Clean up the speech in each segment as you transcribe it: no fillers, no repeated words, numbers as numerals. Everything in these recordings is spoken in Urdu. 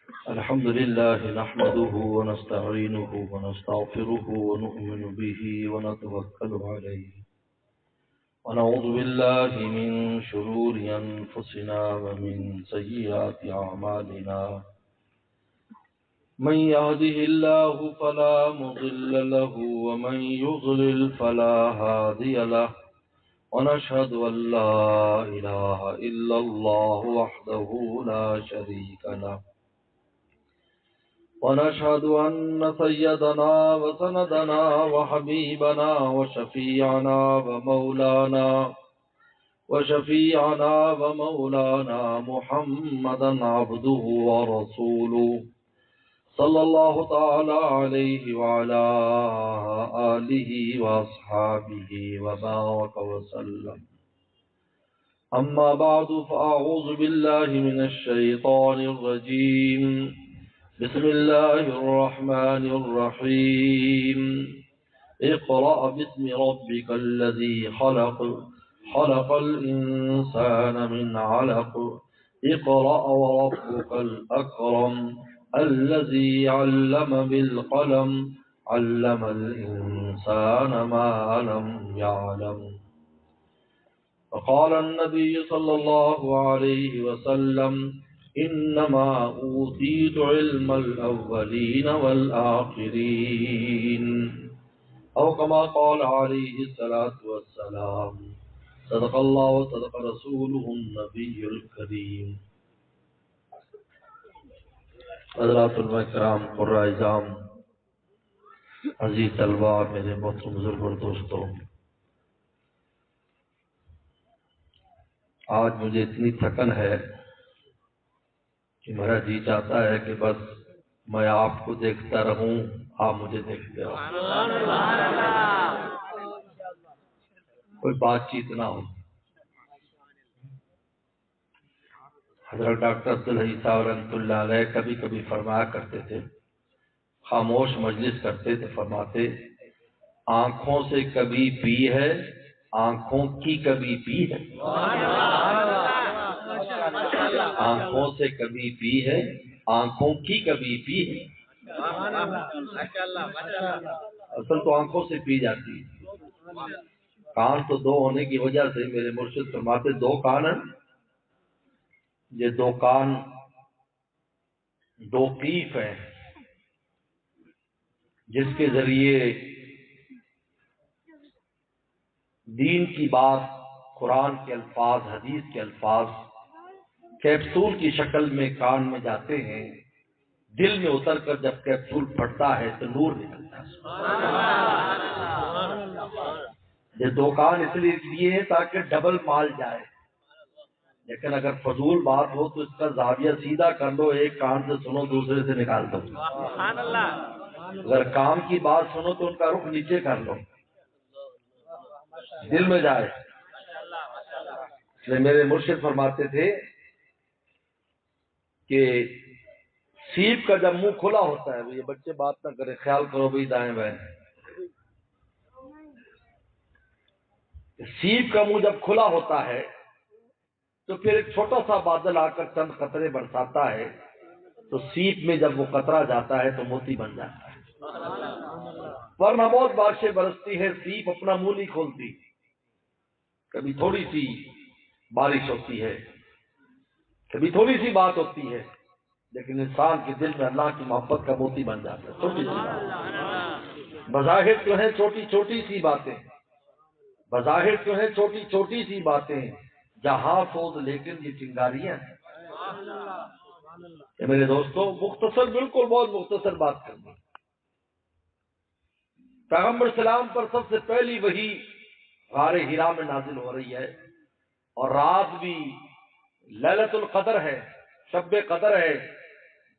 الحمد لله نحمده ونستعينه ونستغفره ونؤمن به ونتوكل عليه ونعوذ بالله من شرور أنفسنا ومن سيئات أعمالنا من يهده الله فلا مضل له ومن يضلل فلا هادي له ونشهد أن لا إله إلا الله وحده لا شريك له ونشهد أن سيدنا وسندنا وحبيبنا وشفيعنا محمدا عبده ورسوله صلى الله تعالى عليه وعلى آله وأصحابه وبارك وسلم. أما بعد فأعوذ بالله من الشيطان الرجيم. بسم الله الرحمن الرحيم. اقرأ باسم ربك الذي خلق خلق الإنسان من علق اقرأ وربك الأكرم الذي علم بالقلم علم الإنسان ما لم يعلم. وقال النبي صلى الله عليه وسلم إنما أوتيت علم الأولين والآخرين أو كما قال عليه الصلاة والسلام. صدق الله وصدق رسوله النبي الكريم. حضرات علماء کرام، قراء اعظام، عزیز طلباء، میرے محترم بزرگ اور دوستوں، آج مجھے اتنی تھکن ہے کہ میرا جی چاہتا ہے کہ بس میں آپ کو دیکھتا رہوں، آپ مجھے دیکھتے رہو، کوئی بات چیت نہ ہو. حضرت ڈاکٹر عبدالحی صاحب رحمۃ اللہ علیہ کبھی کبھی فرمایا کرتے تھے، خاموش مجلس کرتے تھے، فرماتے آنکھوں سے کبھی پی ہے، آنکھوں کی کبھی پی ہے. آنکھوں سے کبھی پی ہے، آنکھوں کی کبھی پی ہے. اصل تو آنکھوں سے پی جاتی ہے. کان تو دو ہونے کی وجہ سے میرے مرشد فرماتے دو کان ہیں، یہ دو کان دو قیف ہیں جس کے ذریعے دین کی بات، قرآن کے الفاظ، حدیث کے الفاظ کیپسول کی شکل میں کان میں جاتے ہیں، دل میں اتر کر جب کیپسول پھٹتا ہے تو نور نکلتا ہے. یہ دو کان اس لیے ہیں تاکہ ڈبل مال جائے، لیکن اگر فضول بات ہو تو اس کا زاویہ سیدھا کر لو، ایک کان سے سنو دوسرے سے نکال دو. اگر کام کی بات سنو تو ان کا رخ نیچے کر لو، دل میں جائے. اس لیے میرے مرشد فرماتے تھے کہ سیپ کا جب منہ کھلا ہوتا ہے، یہ بچے بات نہ کریں، خیال کرو بھی دائیں بائیں. سیپ کا منہ جب کھلا ہوتا ہے تو پھر ایک چھوٹا سا بادل آ کر چند قطرے برساتا ہے، تو سیپ میں جب وہ قطرہ جاتا ہے تو موتی بن جاتا ہے. ورنہ بہت بارشیں برستی ہے، سیپ اپنا منہ نہیں کھولتی. کبھی تھوڑی سی بارش ہوتی ہے، کبھی تھوڑی سی بات ہوتی ہے، لیکن انسان کے دل میں اللہ کی محبت کا موتی بن جاتا ہے. چھوٹی سی بات، بظاہر تو ہے چھوٹی چھوٹی سی باتیں، بظاہر تو ہے چھوٹی چھوٹی سی باتیں، جہاں فوت لیکن یہ چنگاریاں ہیں. کہ میرے دوستوں، مختصر، بالکل بہت مختصر بات کرنی. پیغمبر سلام پر سب سے پہلی وحی غار ہرا میں نازل ہو رہی ہے، اور رات بھی لیلۃ القدر ہے، شب قدر ہے،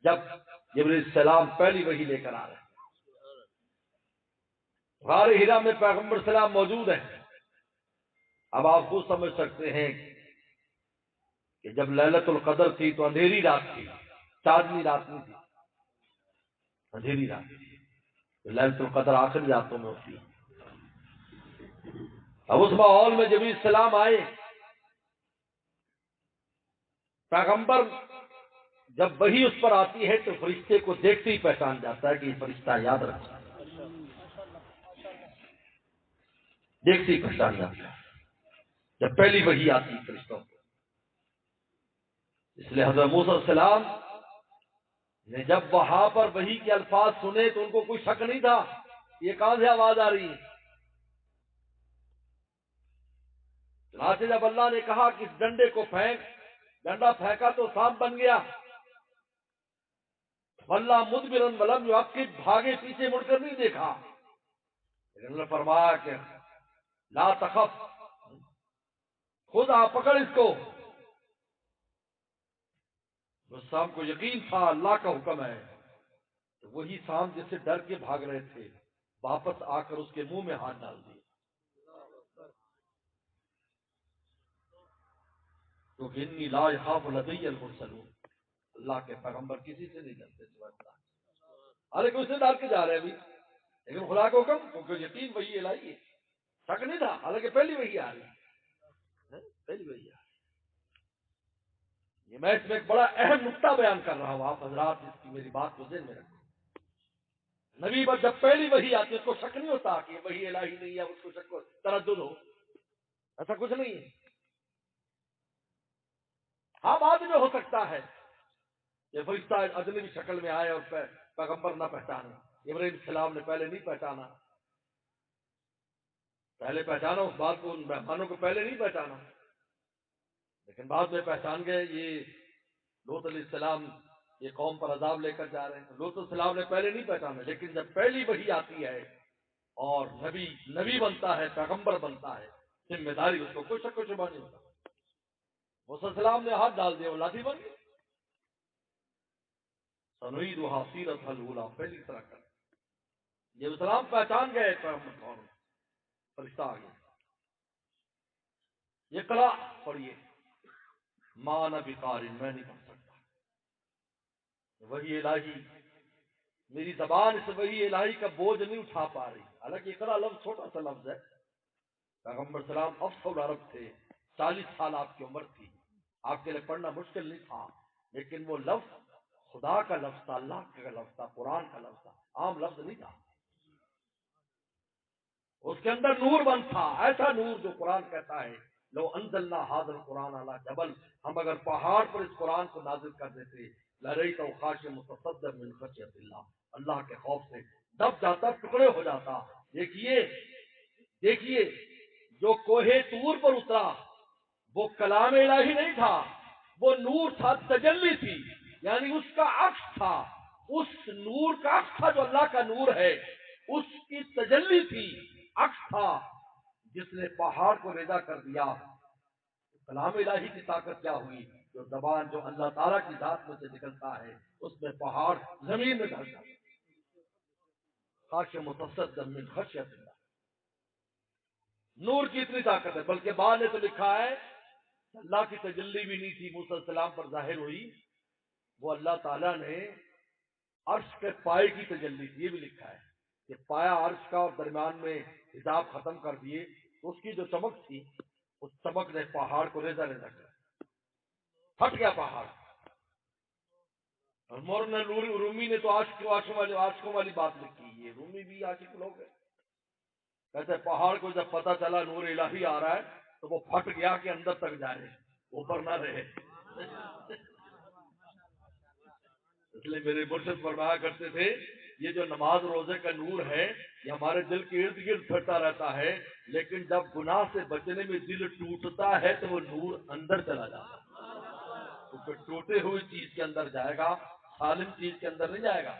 جب جبریل السلام پہلی وحی لے کر آ رہے ہیں. غار ہرا میں پیغمبر سلام موجود ہیں. اب آپ خود سمجھ سکتے ہیں کہ جب لیلۃ القدر تھی تو اندھیری رات تھی، چاندنی رات نہیں تھی، اندھیری رات تھی. لیلۃ القدر آخری راتوں میں ہوتی ہے. اب اس ماحول میں جبریل السلام آئے. پیغمبر جب وحی اس پر آتی ہے تو فرشتے کو دیکھتے ہی پہچان جاتا ہے کہ یہ فرشتہ یاد رکھا، دیکھتے ہی پہچان جاتا ہے جب پہلی وحی آتی فرشتوں کو۔ اس لیے حضرت موسیٰ علیہ السلام نے جب وہاں پر وحی کے الفاظ سنے تو ان کو کوئی شک نہیں تھا یہ کہاں سے آواز آ رہی ہے۔ چنانچہ جب اللہ نے کہا کہ اس ڈنڈے کو پھینک، ڈنڈا پھینکا تو سانپ بن گیا۔ واللہ مدبرن ولم یعقب، بھاگے پیچھے مڑ کر نہیں دیکھا، لیکن اللہ نے فرمایا کہ لا تخف، خود آ پکڑ اس کو۔ اس سانپ کو یقین تھا اللہ کا حکم ہے، تو وہی سانپ جس سے ڈر کے بھاگ رہے تھے واپس آ کر اس کے منہ میں ہاتھ ڈال دیے، کیونکہ انی لا یخاف لدی المرسلون، اللہ کے پیغمبر کسی سے نہیں ڈرتے سوائے اللہ۔ حالانکہ اس سے ڈر کے جا رہے ہیں ابھی، لیکن خدا کو حکم، کیونکہ یقین وہی الہی ہے، شک نہیں تھا، حالانکہ پہلی وہی آ رہی ہے، پہلی وہی آ رہی ہے۔ یہ میں اس میں ایک بڑا اہم نقطہ بیان کر رہا ہوں، آپ حضرات اس کی میری بات کو ذہن میں رکھیں۔ نبی پر جب پہلی وحی آتی ہے اس کو شک نہیں ہوتا کہ یہ وحی الہی نہیں ہے، اس کو شک تردد ہو، ایسا کچھ نہیں ہے۔ ہاں بعد میں ہو سکتا ہے کہ فرشتہ اجنبی شکل میں آئے اور پیغمبر نہ پہچانے۔ ابراہیم السلام نے پہلے نہیں پہچانا، پہلے پہچانا اس بات کو، ان مہمانوں کو پہلے نہیں پہچانا، لیکن بعد میں پہچان گئے یہ لوط علیہ السلام یہ قوم پر عذاب لے کر جا رہے ہیں۔ لوط علیہ السلام نے پہلے نہیں پہچانا، لیکن جب پہلی وحی آتی ہے اور نبی بنتا ہے، پیغمبر بنتا ہے، ذمہ داری اس کو کوئی شک و شبہ نہیں ہوتا۔ موسیٰ علیہ السلام نے ہاتھ ڈال دیا، وہ لاٹھی بن گئی۔ سنعیدها سیرتها الاولی، پہلی طرح کر یہ اسلام پہچان گئے پیغمبر کون، فرشتہ آ گیا۔ یہ قرأ پڑھیے، ما انا بقارئ، میں نہیں پڑھ سکتا، وحی الہی میری زبان اس وحی الہی کا بوجھ نہیں اٹھا پا رہی۔ حالانکہ اقرا لفظ چھوٹا سا لفظ ہے، پیغمبر سلام افصل عرب تھے، 40 سال آپ کی عمر تھی، آپ کے لیے پڑھنا مشکل نہیں تھا، لیکن وہ لفظ خدا کا لفظ تھا، اللہ کا لفظ تھا، قرآن کا لفظ تھا، عام لفظ نہیں تھا۔ اس کے اندر نور بند تھا، ایسا نور جو قرآن کہتا ہے لو انزلنا ھذا القرآن علی جبل، ہم اگر پہاڑ پر اس قرآن کو نازل کر دیتے لرأیتہ خاشعا متصدعا من خشیۃ اللہ، اللہ کے خوف سے دب جاتا، ٹکڑے ہو جاتا۔ دیکھیے جو کوہ طور پر اترا وہ کلام الہی نہیں تھا، وہ نور تھا، تجلی تھی، یعنی اس کا عکس تھا، اس نور کا عکس تھا جو اللہ کا نور ہے، اس کی تجلی تھی، عکس تھا، جس نے پہاڑ کو ریزہ کر دیا۔ کلام الہی کی طاقت کیا ہوئی؟ جو زبان جو اللہ تعالیٰ کی ذات میں سے نکلتا ہے اس میں پہاڑ زمین میں ڈھل جاتا ہے۔ خاشع متصدع من خشیۃ اللہ، نور کی اتنی طاقت ہے۔ بلکہ بعد نے تو لکھا ہے اللہ کی تجلی بھی نہیں تھی موسیٰ علیہ السلام پر ظاہر ہوئی، وہ اللہ تعالیٰ نے عرش کے پائے کی تجلی تھی، یہ بھی لکھا ہے کہ پایا عرش کا اور درمیان میں حجاب ختم کر دیے تو اس کی جو چمک تھی اس چمک نے پہاڑ کو ریزہ ریزہ کر پھٹ گیا پہاڑ۔ اور مولانا رومی نے تو عاشقوں والی بات لکھی، یہ رومی بھی عاشق لوگ ہیں، کہتے پہاڑ کو جب پتہ چلا نور الہی آ رہا ہے تو وہ پھٹ گیا کہ اندر تک جائے، اوپر نہ رہے۔ اس لیے میرے مرشد فرمایا کرتے تھے یہ جو نماز روزے کا نور ہے یہ ہمارے دل کے ارد گرد پھرتا رہتا ہے، لیکن جب گناہ سے بچنے میں دل ٹوٹتا ہے تو وہ نور اندر چلا جاتا ہے، تو پھر ٹوٹے ہوئی چیز کے اندر جائے گا، سالم چیز کے اندر نہیں جائے گا۔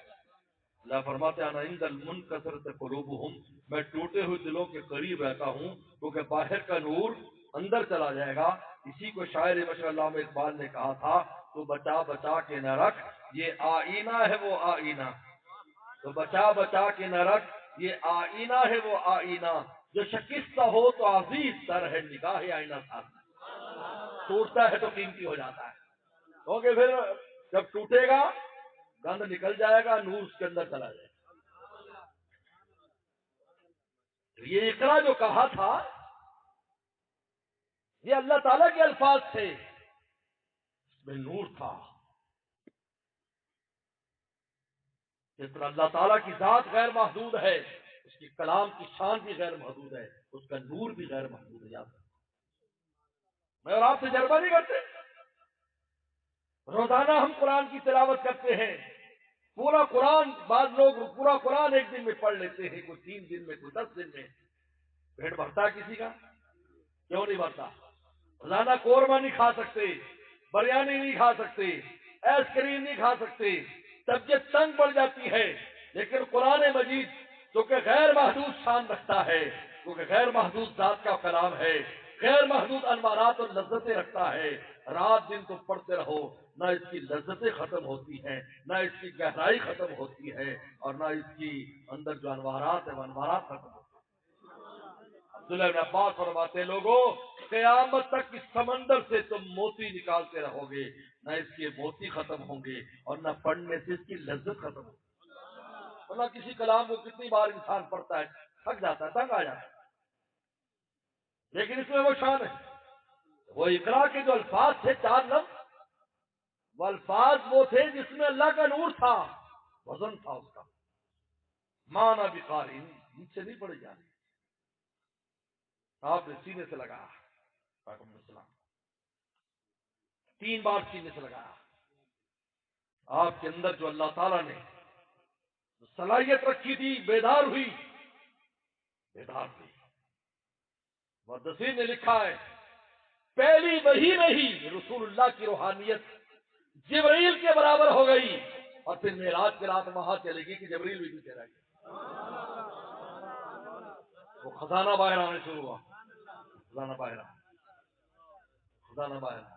اللہ فرماتے ہیں انا عند المنکسرۃ قلوبہم، میں ٹوٹے ہوئے دلوں کے قریب رہتا ہوں، کیونکہ باہر کا نور اندر چلا جائے گا۔ اسی کو شاعر مشاء اللہ اقبال نے کہا تھا تو بچا بچا کے نہ رکھ یہ آئینہ ہے وہ آئینہ، تو بچا بچا کے نہ رکھ یہ آئینہ ہے وہ آئینہ، جو شکستہ ہو تو عزیز تر ہے نگاہ آئینہ ساتھ، ٹوٹتا ہے تو قیمتی ہو جاتا ہے، کیونکہ پھر جب ٹوٹے گا گند نکل جائے گا، نور اس کے اندر چلا جائے گا۔ یہ اقرا جو کہا تھا یہ اللہ تعالیٰ کے الفاظ تھے، اس میں نور تھا، جس طرح اللہ تعالیٰ کی ذات غیر محدود ہے، اس کی کلام کی شان بھی غیر محدود ہے، اس کا نور بھی غیر محدود ہے. یاد رکھو. میں اور آپ سے تجربہ نہیں کرتے؟ روزانہ ہم قرآن کی تلاوت کرتے ہیں، پورا قرآن، بعض لوگ پورا قرآن ایک دن میں پڑھ لیتے ہیں، کوئی 3 دن میں، کوئی 10 دن میں. پیٹ بھرتا ہے کسی کا؟ کیوں نہیں بھرتا؟ روزانہ قورمہ نہیں کھا سکتے، بریانی نہیں کھا سکتے، ایس کریم نہیں کھا سکتے، طبیعت تنگ پڑ جاتی ہے. لیکن قرآن مجید جو کہ غیر محدود شان رکھتا ہے، کیونکہ غیر محدود ذات کا کلام ہے، غیر محدود انوارات اور لذتیں رکھتا ہے، رات دن تو پڑھتے رہو، نہ اس کی لذتیں ختم ہوتی ہیں، نہ اس کی گہرائی ختم ہوتی ہے، اور نہ اس کی اندر جو انوارات ہیں وہ انوارات ختم ہوتے ہیں. عبداللہ بن عباس فرماتے ہیں، لوگوں قیامت تک اس سمندر سے تم موتی نکالتے رہو گے، نہ اس کے موتی ختم ہوں گے اور نہ پڑھنے سے اس کی لذت ختم ہوگی. اللہ کسی کلام کو کتنی بار انسان پڑھتا ہے، تھک جاتا ہے، تنگ آ جاتا ہے، لیکن اس میں وہ شان ہے. وہ اقرا کے جو الفاظ تھے، 4 لفظ، وہ الفاظ وہ تھے جس میں اللہ کا نور تھا، وزن تھا اس کا. مانا بقاری نیچے نہیں پڑے جانے. آپ نے سینے سے لگایا، پیغمبر السلام 3 بار سینے سے لگایا. آپ کے اندر جو اللہ تعالیٰ نے صلاحیت رکھی تھی، بیدار ہوئی، بیدار ہوئی. محدثین نے لکھا ہے، پہلی وحی میں ہی رسول اللہ کی روحانیت جبرائیل کے برابر ہو گئی، اور پھر معراج کی رات وہاں چلے گی کہ جبرائیل بھی پیچھے رہ گیا. وہ خزانہ باہر آنے شروع ہوا، خزانہ باہر آنا، خزانہ باہر آنا.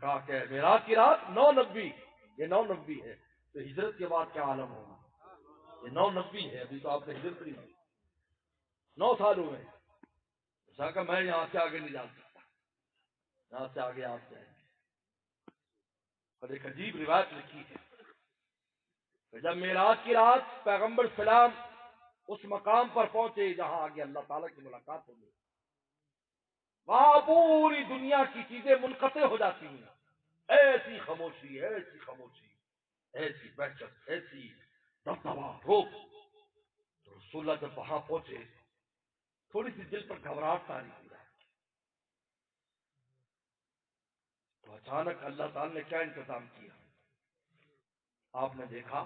کہا کہ معراج کی رات 9 نبی، یہ 9 نبی ہے، تو ہجرت کے بعد کیا عالم ہوگا؟ یہ 9 نبی ہے، ابھی تو آپ نے ہجرت نہیں ہوئی، 9 سال ہوئے. کہ میں یہاں سے آگے نہیں جا سکتا، یہاں سے آگے آپ جائیں گے. اور ایک عجیب روایت لکھی ہے کہ جب معراج کی رات پیغمبر سلام اس مقام پر پہنچے جہاں آگے اللہ تعالیٰ کی ملاقات ہوگی، وہاں پوری دنیا کی چیزیں منقطع ہو جاتی ہیں. ایسی خاموشی، ایسی خاموشی، ایسی بحثت، ایسی دبدبا روک. تو رسول اللہ جب وہاں پہنچے، تھوڑی سی دل پر گھبراہٹ تاری ہو جائے. تو اچانک اللہ تعالی نے کیا انتظام کیا؟ آپ نے دیکھا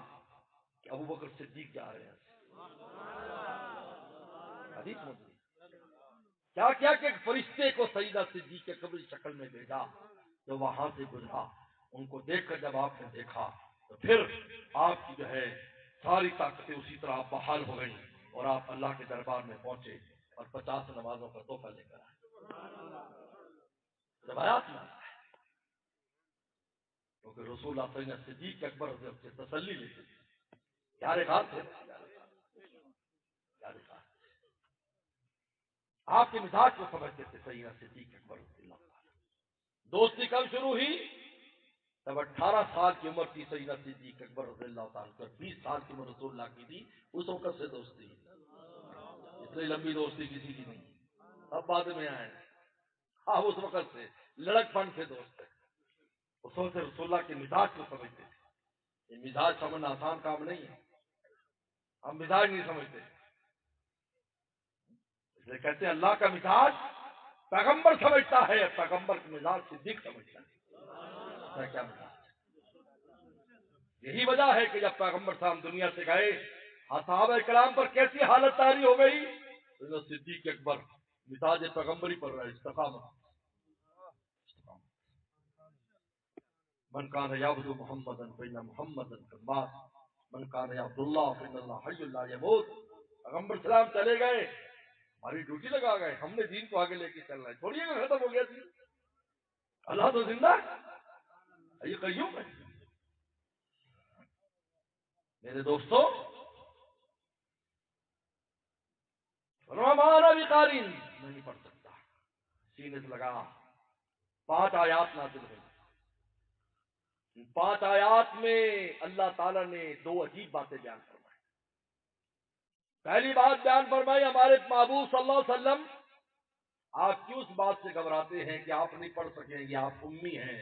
کہ ابو بکر صدیق جا رہے ہیں. حدیث موجود کیا کیا کہ ایک فرشتے کو سیدہ صدیق کے قبر شکل میں بھیجا، جو وہاں سے گزرا. ان کو دیکھ کر جب آپ نے دیکھا تو پھر آپ کی جو ہے ساری طاقتیں اسی طرح بحال ہو گئی، اور آپ اللہ کے دربار میں پہنچے اور 50 نمازوں کا تحفہ لے کر آئے. روایات میں آتا ہے، کیونکہ رسول اللہ صلی اللہ علیہ وسلم صدیق اکبر سے تسلی لیتے تھے. یار خاص تھے، یار خاص آپ کے مزاج کو سمجھتے تھے. سیدنا صدیق اکبر رضی اللہ تعالیٰ. دوستی کب شروع ہوئی؟ تب 18 سال کی عمر تھی سیدنا صدیق اکبر رضی اللہ تعالیٰ. 20 سال کی عمر رسول اللہ کی تھی، اس وقت سے دوستی. اتنی لمبی دوستی کسی کی نہیں، اب بعد میں آئے. آپ اس وقت سے لڑک پن سے دوست ہے. اس وقت سے رسول اللہ کے مزاج کو سمجھتے تھے. یہ مزاج سمجھنا آسان کام نہیں ہے، ہم مزاج نہیں سمجھتے. اس لیے کہتے ہیں اللہ کا مزاج پیغمبر سمجھتا ہے، پیغمبر کا مزاج صدیق سمجھتا ہے. کیا مزاج؟ یہی وجہ ہے کہ جب پیغمبر صاحب دنیا سے گئے، صحابہ کرام پر کیسی حالت طاری ہو گئی. صدیق اکبر مزاج پیغمبری پر رہے، استقامت. من کان یعبد محمدا فإن محمدا قد مات، من کان یعبد اللہ فإن اللہ حی لا یموت. پیغمبر سلام چلے گئے، ہماری ڈیوٹی لگا گئے، ہم نے دین کو آگے لے کے چلنا ہے. تھوڑی کہ ختم ہو گیا دین، اللہ تو زندہ ہے، یہ قیوم ہے. میرے دوستو، مانا بقارین نہیں پڑھ سکتا. سینے سے لگا 5 آیات نازل ہوئی. 5 آیات میں اللہ تعالیٰ نے 2 عجیب باتیں بیان فرمائی. پہلی بات بیان فرمائی، ہمارے محبوب صلی اللہ علیہ وسلم آپ کیوں اس بات سے گھبراتے ہیں کہ آپ نہیں پڑھ سکیں گے، آپ امی ہیں.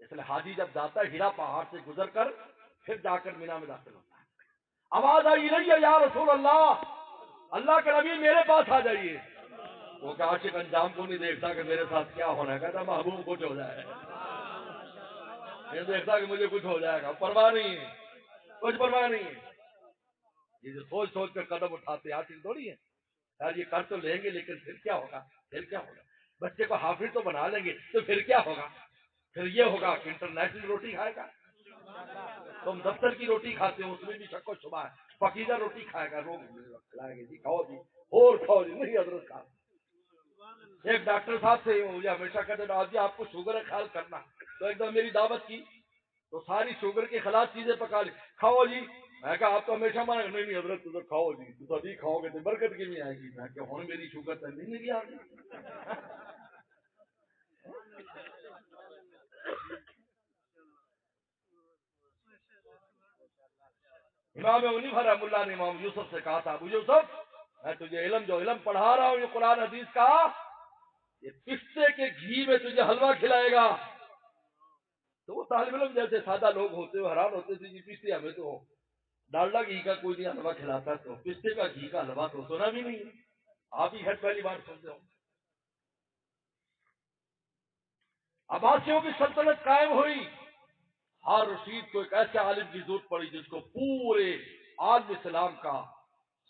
اس لیے حاجی جب جاتا ہے ہیرا پہاڑ سے گزر کر پھر جا کر مینا میں داخل ہوتا ہے. آواز آئی نہیں یا رسول اللہ، اللہ کے نبی میرے پاس آ جائیے. وہ کہ عاشق انجام کو نہیں دیکھتا کہ میرے ساتھ کیا ہونا ہے، کہتا محبوب کچھ ہو جائے، نہیں دیکھتا کہ مجھے کچھ ہو جائے گا، پرواہ نہیں ہے، کچھ پرواہ نہیں ہے. یہ سوچ سوچ کر قدم اٹھاتے عاشق تھوڑی ہے. یار یہ کر تو لیں گے لیکن پھر کیا ہوگا، پھر کیا ہوگا. بچے کو حافظ تو بنا لیں گے تو پھر کیا ہوگا، پھر یہ ہوگا کہ انٹرنیشنل روٹی کھائے گا. تم دفتر کی روٹی کھاتے ہو، اس میں بھی شک و شبہ ہے. پکیزہ روٹی کھائے گا، روگ کھلائے گے جی، کھاؤ جی اور کھاؤ جی. نہیں حضرت صاحب، ایک ڈاکٹر صاحب سے مجھے ہمیشہ کہتے ڈاکٹر جی آپ کو شوگر ہے خیال کرنا، تو ایک دم میری دعوت کی تو ساری شوگر کے خلاف چیزیں پکا لی، کھاؤ جی. میں کہا آپ تو ہمیشہ مانا، نہیں حضرت تو کھاؤ جی، تو ابھی کھاؤ گے تو برکت کی نہیں آئے گی. میں کہ ہوں میری شوگر تو نہیں لگی آپ امام منیفہ رحم اللہ نے امام یوسف سے کہا تھا، ابو یوسف میں تجھے جو علم پڑھا رہا ہوں یہ قرآن حدیث کا، یہ پستے کے گھی میں تجھے حلوہ کھلائے گا. تو وہ طالب علم جیسے سادہ لوگ ہوتے ہیں حیران ہوتے تھے، جی پستے ہمیں تو ڈالڈا گھی کا کوئی نہیں حلوہ کھلاتا، تو پستے کا گھی کا حلوہ تو سنا بھی نہیں. آپ ہی خیر پہلی بار سنتے ہو. عباسیوں کی سلطنت قائم ہوئی. ہار رشید کو ایک ایسے عالم کی ضرورت پڑی جس کو پورے عالم اسلام کا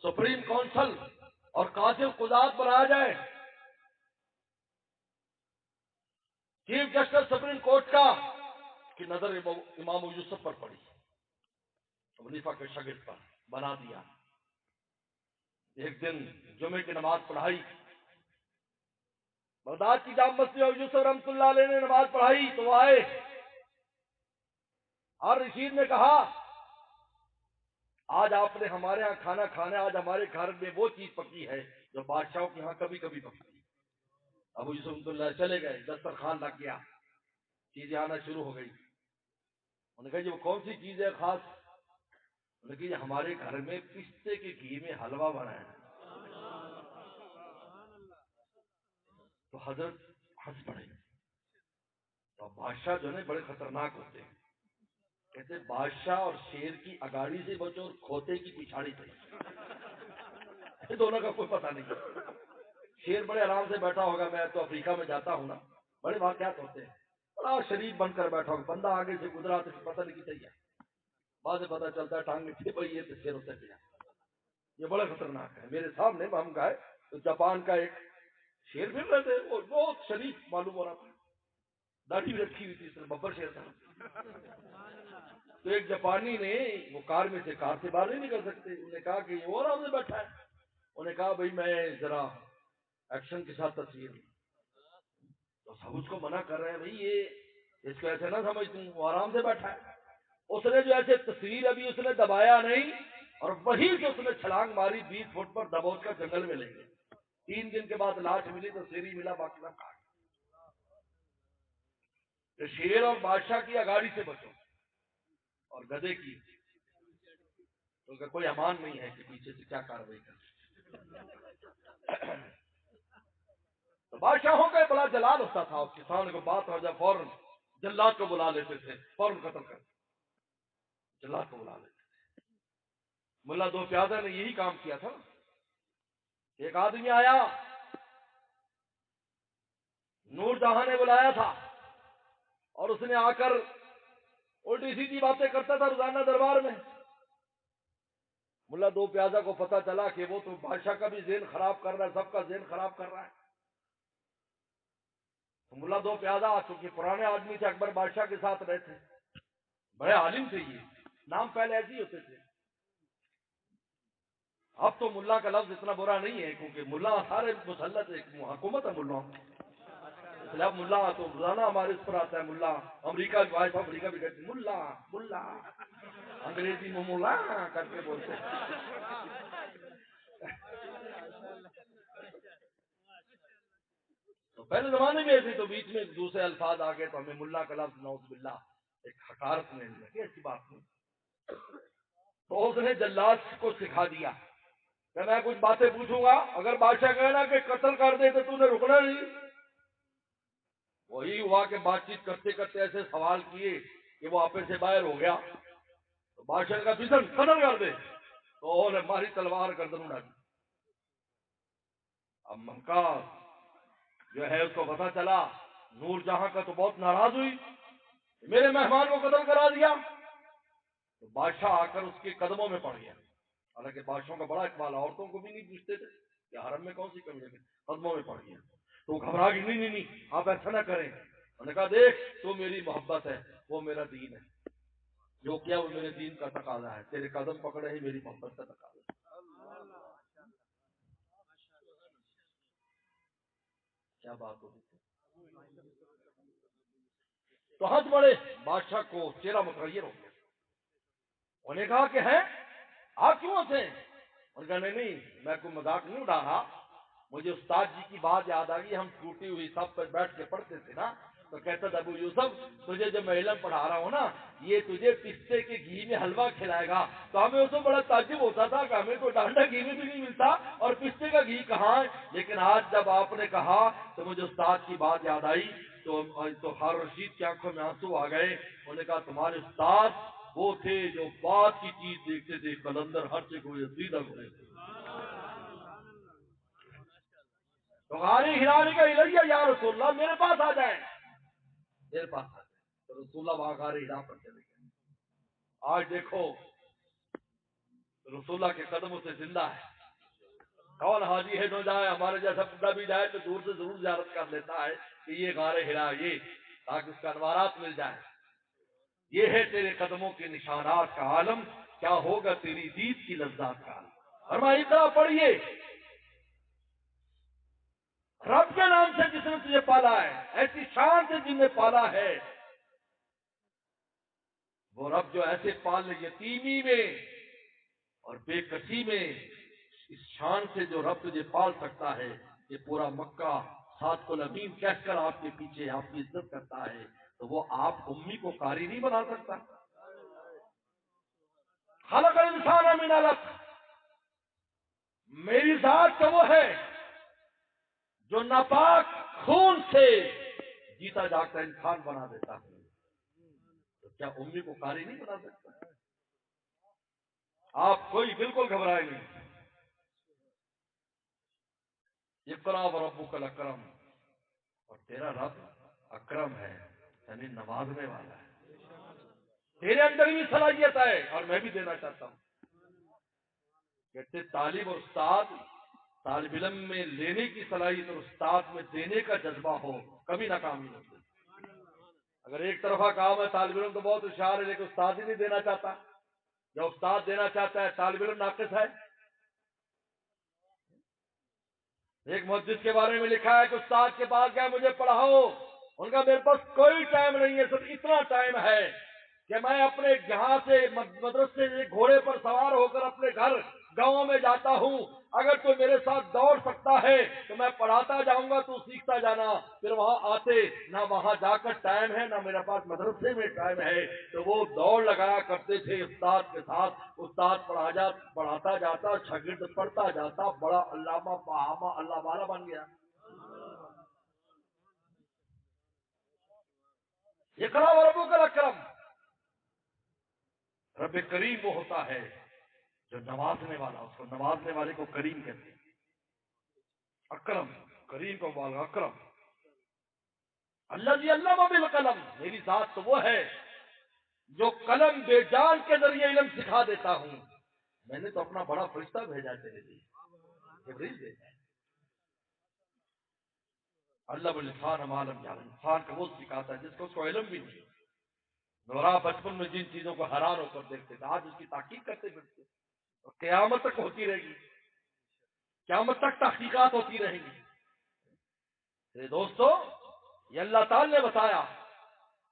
سپریم کونسل اور قاضی القضات بنایا جائے. چیف جسٹس سپریم کورٹ کا کی نظر امام یوسف پر پڑی، منیفہ کے شاگرد پر بنا دیا. ایک دن جمعے کی نماز پڑھائی، بغداد کی جامع مسجد میں یوسف رحمۃ اللہ علیہ نے نماز پڑھائی تو وہ آئے. اور رشید نے کہا آج آپ نے ہمارے ہاں کھانا کھانا، آج ہمارے گھر میں وہ چیز پکی ہے جو بادشاہوں کے ہاں کبھی کبھی پکتی. ابو یوسف رحمۃ اللہ چلے گئے، دسترخوان لگ گیا، چیزیں آنا شروع ہو گئی. انہوں نے کہا یہ وہ کون سی چیز ہے خاص؟ انہوں نے کہا یہ ہمارے گھر میں پستے کے گھی میں حلوہ بنا ہے. تو حضرت ہنس پڑے. تو بادشاہ جو ہے بڑے خطرناک ہوتے ہیں. کہتے بادشاہ اور شیر کی اگاڑی سے بچو اور کھوتے کی پچھاڑی سے، دونوں کا کوئی پتہ نہیں. شیر بڑے آرام سے بیٹھا ہوگا، میں تو افریقہ میں جاتا ہوں نا، بڑے واقعات ہوتے ہیں، بڑا شریف بن کر بیٹھا ہوگا، بندہ آگے سے گزرا تو پتہ نہیں کی چاہیے، بعد میں پتہ چلتا ہے ٹانگ میں چھپ گئی ہے تو شیر اتر گیا. یہ بڑا خطرناک ہے. میرے سامنے ہم گئے تو جاپان کا ایک شیر پھر رہے تھے، وہ بہت شریف معلوم ہو رہا تھا، داڑھی بھی رکھی ہوئی تھی، اس نے ببر شیر تھا. تو ایک جاپانی نے، وہ کار میں سے باہر نہیں نکل سکتے، انہوں نے کہا کہ یہ اور ہم نے بیٹھا ہے. انہوں نے کہا بھائی میں ذرا ایکشن کے ساتھ تصویر. تو سب اس کو منع کر رہے ہیں، بھائی یہ اس کو ایسے نہ سمجھ تم، وہ آرام سے بیٹھا ہے. اس نے جو ایسے تصویر ابھی اس نے دبایا نہیں، اور وہیں سے اس نے چھلانگ ماری 20 فٹ پر، دبوچ کر جنگل میں لے گئے. 3 دن کے بعد لاش ملی تو سیر ہی ملا، باقی سب کاٹ. تو شیر اور بادشاہ کی اگاڑی سے بچو، اور گدے کی تو کوئی امان نہیں ہے کہ پیچھے سے کیا کاروائی کر. تو بادشاہوں کا بڑا جلال ہوتا تھا، اس کسان کو بات ہو جائے فوراً جلاد کو بلا لیتے تھے، فوراً قتل کر جلاد کو بلا لیتے تھے. ملا دو پیادہ نے یہی کام کیا تھا. ایک آدمی آیا، نور جہاں نے بلایا تھا، اور اس نے آ کر الٹی سیدھی باتیں کرتا تھا روزانہ دربار میں. ملا دو پیادہ کو پتا چلا کہ وہ تو بادشاہ کا بھی ذہن خراب کر رہا ہے، سب کا ذہن خراب کر رہا ہے. تو ملا دو پیادہ چونکہ پرانے آدمی تھے، اکبر بادشاہ کے ساتھ رہتے، بڑے عالم تھے، یہ نام پہلے ایسے ہی ہوتے تھے. اب تو ملا کا لفظ اتنا برا نہیں ہے، کیونکہ ملا سارے مسلط ایک حکومت ہے ملا. اب ملا تو روزانہ ہمارے اس پر آتا ہے، ملا امریکہ وائس امریکہ بھی کہتے ملا ملا، انگریزی میں ملا کر کے بولتے ہیں. تو پہلے زمانے میں ایسے، تو بیچ میں دوسرے الفاظ آ گئے تو ہمیں ملا کا لفظ نعوذ باللہ ایک حقارت میں لگی، ایسی بات نہیں. تو اس نے جلاد کو سکھا دیا کہ میں کچھ باتیں پوچھوں گا، اگر بادشاہ کہنا کہ قتل کر دے تو نے رکنا نہیں. وہی ہوا کہ بات چیت کرتے کرتے ایسے سوال کیے کہ وہ آپے سے باہر ہو گیا، تو بادشاہ کا بسن قتل کر دے، تو انہوں نے ماری تلوار گردن اڑا دی۔ اب مکہ جو ہے اس کو پتا چلا، نور جہاں کا تو بہت ناراض ہوئی، میرے مہمان کو قتل کرا دیا۔ تو بادشاہ آ کر اس کے قدموں میں پڑ گیا، حالانکہ بادشاہوں کا بڑا اقبال، عورتوں کو بھی نہیں پوچھتے تھے کہ حرم میں کون سی کمی ہے، قدموں میں پڑ گیا۔ تو وہ گھبرا گئی، نہیں نہیں نہیں آپ ایسا نہ کریں۔ انہوں نے کہا دیکھ تو میری محبت ہے، وہ میرا دین ہے، جو کیا وہ میرے دین کا تقاضا ہے، تیرے قدم پکڑے ہی میری محبت کا تقاضا ہے۔ کیا بات ہوگی؟ تو ہاتھ بڑے بادشاہ کو چہرہ متغیر ہو گیا۔ انہوں نے کہا کہ ہیں آپ کیوں ہنسے؟ انہوں نے کہا نہیں نہیں میں کوئی مذاق نہیں اڑا رہا، مجھے استاد جی کی بات یاد آ گئی، ہم ٹوٹی ہوئی سب پر بیٹھ کے پڑھتے تھے نا، تو کہتا تھا ابو یوسف تجھے جب میں علم پڑھا رہا ہوں نا، یہ تجھے پستے کے گھی میں حلوہ کھلائے گا، تو ہمیں اس کو بڑا تعجب ہوتا تھا کہ ہمیں تو ڈانڈا گھی میں بھی نہیں ملتا اور پستے کا گھی کہاں ہے۔ لیکن آج جب آپ نے کہا تو مجھے استاد کی بات یاد آئی، تو ہارون رشید کی آنکھوں میں آنسو آ گئے۔ انہوں نے کہا تمہارے استاد وہ تھے جو بات کی چیز دیکھتے تھے، قلندر ہر جگہ یزیدہ ہوئے تھے۔ تو غار حرا نے کہا الیہ یا رسول اللہ، میرے پاس آ جائیں، میرے پاس آ جائیں۔ تو رسول اللہ وہاں غار حرا پر چلے گئے۔ آج دیکھو رسول اللہ کے قدموں سے زندہ ہے۔ کون حاجی ہے جو جائے، ہمارے جیسا بڈھا بھی جائے تو دور سے ضرور زیارت کر لیتا ہے کہ یہ غار حرا، یہ تاکہ اس کا انوارات مل جائے۔ یہ ہے تیرے قدموں کے نشانات کا عالم، کیا ہوگا تیری دید کی لذات کا عالم۔ فرمایا اقرا پڑھیے، رب کے نام سے جس نے تجھے پالا ہے، ایسی شان سے جن نے پالا ہے، وہ رب جو ایسے پال یتیمی میں اور بے کسی میں، اس شان سے جو رب تجھے پال سکتا ہے، یہ پورا مکہ سات الامین کہہ کر آپ کے پیچھے آپ کی عزت کرتا ہے، تو وہ آپ امی کو قاری نہیں بنا سکتا؟ خلق الانسان من علق، میری ذات تو وہ ہے جو ناپاک خون سے جیتا جاگتا انسان بنا دیتا ہے، تو کیا امی کو قاری نہیں بنا سکتا؟ آپ کوئی بالکل گھبرائے نہیں۔ اقرا وربک الاکرم، اور تیرا رب اکرم ہے، یعنی نوازنے والا ہے۔ تیرے اندر بھی صلاحیت ہے، اور میں بھی دینا چاہتا ہوں۔ کہتے طالب اور استاد، طالب علم میں لینے کی صلاحیت اور استاد میں دینے کا جذبہ ہو، کبھی ناکامی نہیں ہوتی۔ اگر ایک طرفہ کام ہے، طالب علم تو بہت ہوشیار ہے لیکن استاد ہی نہیں دینا چاہتا، جب استاد دینا چاہتا ہے طالب علم ناقص ہے۔ ایک محدث کے بارے میں لکھا ہے کہ استاد کے پاس گیا مجھے پڑھاؤ، ان کا میرے پاس کوئی ٹائم نہیں ہے، صرف اتنا ٹائم ہے کہ میں اپنے یہاں سے مدرسے سے گھوڑے پر سوار ہو کر اپنے گھر گاؤں میں جاتا ہوں، اگر تو میرے ساتھ دوڑ سکتا ہے تو میں پڑھاتا جاؤں گا، تو سیکھتا جانا۔ پھر وہاں آتے نہ وہاں جا کر ٹائم ہے، نہ میرے پاس مدرسے میں ٹائم ہے، تو وہ دوڑ لگایا کرتے تھے استاد کے ساتھ۔ استاد پڑھاتا جاتا، شاگرد پڑھتا جاتا، بڑا علامہ فہامہ اللہ والا بن گیا۔ اقرا وربک الاکرم، رب کریم وہ ہوتا ہے جو نوازنے والا، اس کو نوازنے والے کو کریم کہتے ہیں۔ اکرم، کریم کو بول اکرم۔ اللہ جی علم بالقلم، میری ذات تو وہ ہے جو قلم بے جان کے ذریعے علم سکھا دیتا ہوں۔ میں نے تو اپنا بڑا فرشتہ بھیجا تیرے لیے، جبریل بھیجا ہے۔ اللہ الانسان ما لم یعلم، انسان کو وہ سکھاتا ہے جس کو اس کو علم بھی نہیں۔ نورا بچپن میں جن چیزوں کو حیران ہو کر دیکھتے تھے، آج اس کی تحقیق کرتے پھرتے، اور قیامت تک ہوتی رہے گی، قیامت تک تحقیقات ہوتی رہیں گی۔ میرے دوستو، یہ اللہ تعالی نے بتایا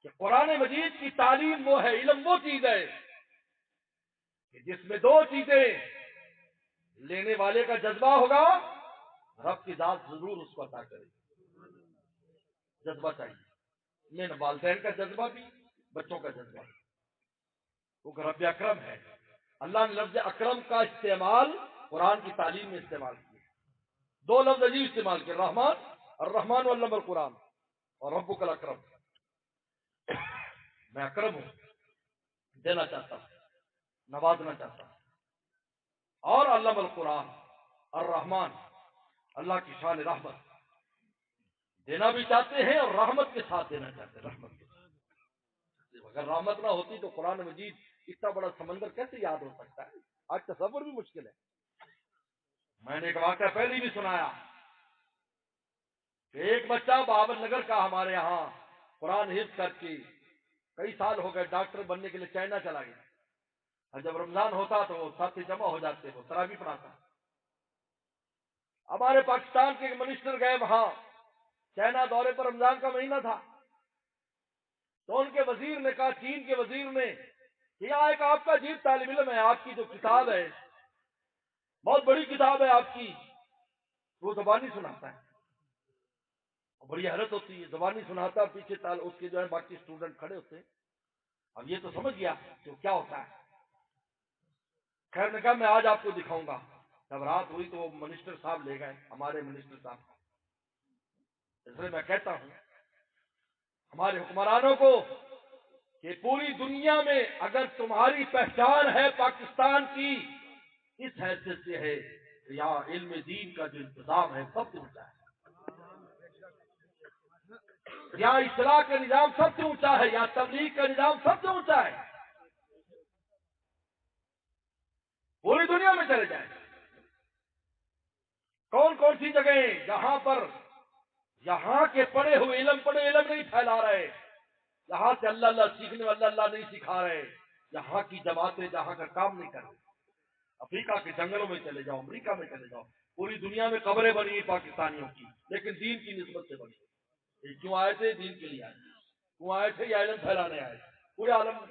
کہ قرآن مجید کی تعلیم وہ ہے، علم وہ چیز ہے کہ جس میں دو چیزیں لینے والے کا جذبہ ہوگا، رب کی ذات ضرور اس کو عطا کرے گی۔ جذبہ چاہیے، میں والدین کا جذبہ بھی، بچوں کا جذبہ بھی، وہ رب اکرم ہے۔ اللہ نے لفظ اکرم کا استعمال قرآن کی تعلیم میں استعمال کیا، دو لفظ عجیب استعمال کیا، رحمان، الرحمن علم القرآن۔ اور ربک الاکرم، میں اکرم ہوں، دینا چاہتا ہوں، نوازنا چاہتا ہوں. اور علم القرآن الرحمن، اللہ کی شان رحمت دینا بھی چاہتے ہیں اور رحمت کے ساتھ دینا چاہتے ہیں. رحمت کے ساتھ، اگر رحمت نہ ہوتی تو قرآن مجید اتنا بڑا سمندر کیسے یاد ہو سکتا ہے؟ آج تصور بھی مشکل ہے. میں نے ایک واقعہ پہلے بھی سنایا کہ ایک بچہ بابر نگر کا ہمارے یہاں قرآن حفظ کر کے کئی سال ہو گئے، ڈاکٹر بننے کے لیے چائنا چلا گیا، اور جب رمضان ہوتا تو وہ ساتھی جمع ہو جاتے، وہ تراویح پڑھاتا. ہمارے پاکستان کے منسٹر گئے وہاں، چائنا دورے پر، رمضان کا مہینہ تھا، تو ان کے وزیر نے کہا، چین کے وزیر نے، کہ یہاں ایک آپ کا عجیب طالب علم ہے، آپ کی جو کتاب ہے بہت بڑی کتاب ہے آپ کی، وہ زبانی سناتا ہے. بڑی حیرت ہوتی ہے، زبانی سناتا، پیچھے اس کے جو ہے باقی اسٹوڈنٹ کھڑے ہوتے ہیں. اب یہ تو سمجھ گیا کہ کیا ہوتا ہے. خیر نے کہا میں آج آپ کو دکھاؤں گا. جب رات ہوئی تو وہ منسٹر صاحب لے گئے، ہمارے منسٹر صاحب. اس لیے میں کہتا ہوں ہمارے حکمرانوں کو کہ پوری دنیا میں اگر تمہاری پہچان ہے پاکستان کی، اس حیثیت سے ہے کہ یہاں علم دین کا جو انتظام ہے سب سے اونچا ہے، یا اصلاح کا نظام سب سے اونچا ہے، یا تبلیغ کا نظام سب سے اونچا ہے. پوری دنیا میں چلے جائیں، کون کون سی جگہیں جہاں پر یہاں کے پڑھے ہوئے علم نہیں پھیلا رہے، یہاں سے اللہ اللہ سیکھنے والے اللہ نہیں سکھا رہے، یہاں کی جماعتیں جہاں کا کام نہیں کر رہی. افریقہ کے جنگلوں میں چلے جاؤ، امریکہ میں چلے جاؤ، پوری دنیا میں قبریں بنی پاکستانیوں کی، لیکن دین کی نسبت سے بنی. یہ کیوں آئے تھے؟ دین کے لیے آئے تھے. کیوں آئے تھے؟ یہ علم پھیلانے آئے تھے پورے عالم میں.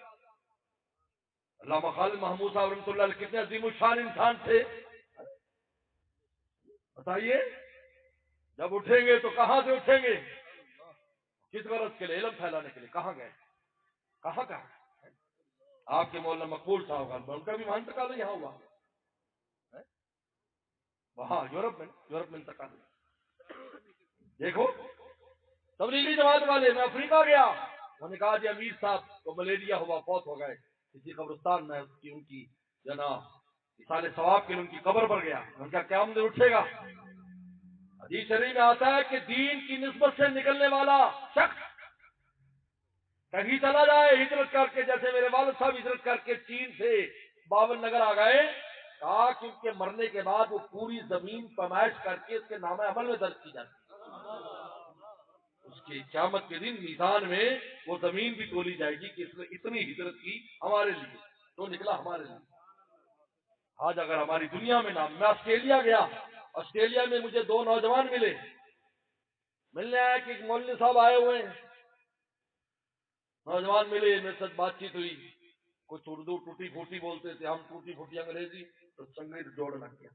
علامہ خالد محمود صاحب رحمۃ اللہ علیہ کتنے عظیم الشان انسان تھے، بتائیے. جب اٹھیں گے تو کہاں سے اٹھیں گے؟ کس غرض کے لیے؟ علم پھیلانے کے لیے. کہاں گئے؟ کہاں آپ کے مولانا مقبول صاحب ان کا بھی وہاں انتقال یہاں ہوا، وہاں یورپ میں انتقال. دیکھو تبلیغی جماعت والے. میں افریقہ گیا، انہوں نے کہا جی امیر صاحب کو ملیریا ہوا، فوت ہو گئے کسی قبرستان میں، ان کی جناب مثال ثواب کے لیے ان کی قبر پر گیا. ان کا قیامت اٹھے گا. حدیث شریف میں آتا ہے کہ دین کی نسبت سے نکلنے والا شخص کہیں چلا جائے ہجرت کر کے، جیسے میرے والد صاحب ہجرت کر کے چین سے باون نگر آ گئے، کہا کہ ان کے مرنے کے بعد وہ پوری زمین پیمائش کر کے اس کے نامہ عمل میں درج کی جاتی ہے. اس کی قیامت کے دن میزان میں وہ زمین بھی تولی جائے گی کہ اس نے اتنی ہجرت کی ہمارے لیے، تو نکلا ہمارے لیے. آج اگر ہماری دنیا میں نام. میں آسٹریلیا گیا، آسٹریلیا میں مجھے دو نوجوان ملنے آیا کہ ایک مولوی صاحب آئے ہوئے ہیں. نوجوان ملے، میرے ساتھ بات چیت ہوئی، کچھ اردو ٹوٹی پھوٹی بولتے تھے، ہم ٹوٹی پھوٹی انگریزی، تو سنگیت جوڑ لگ گیا.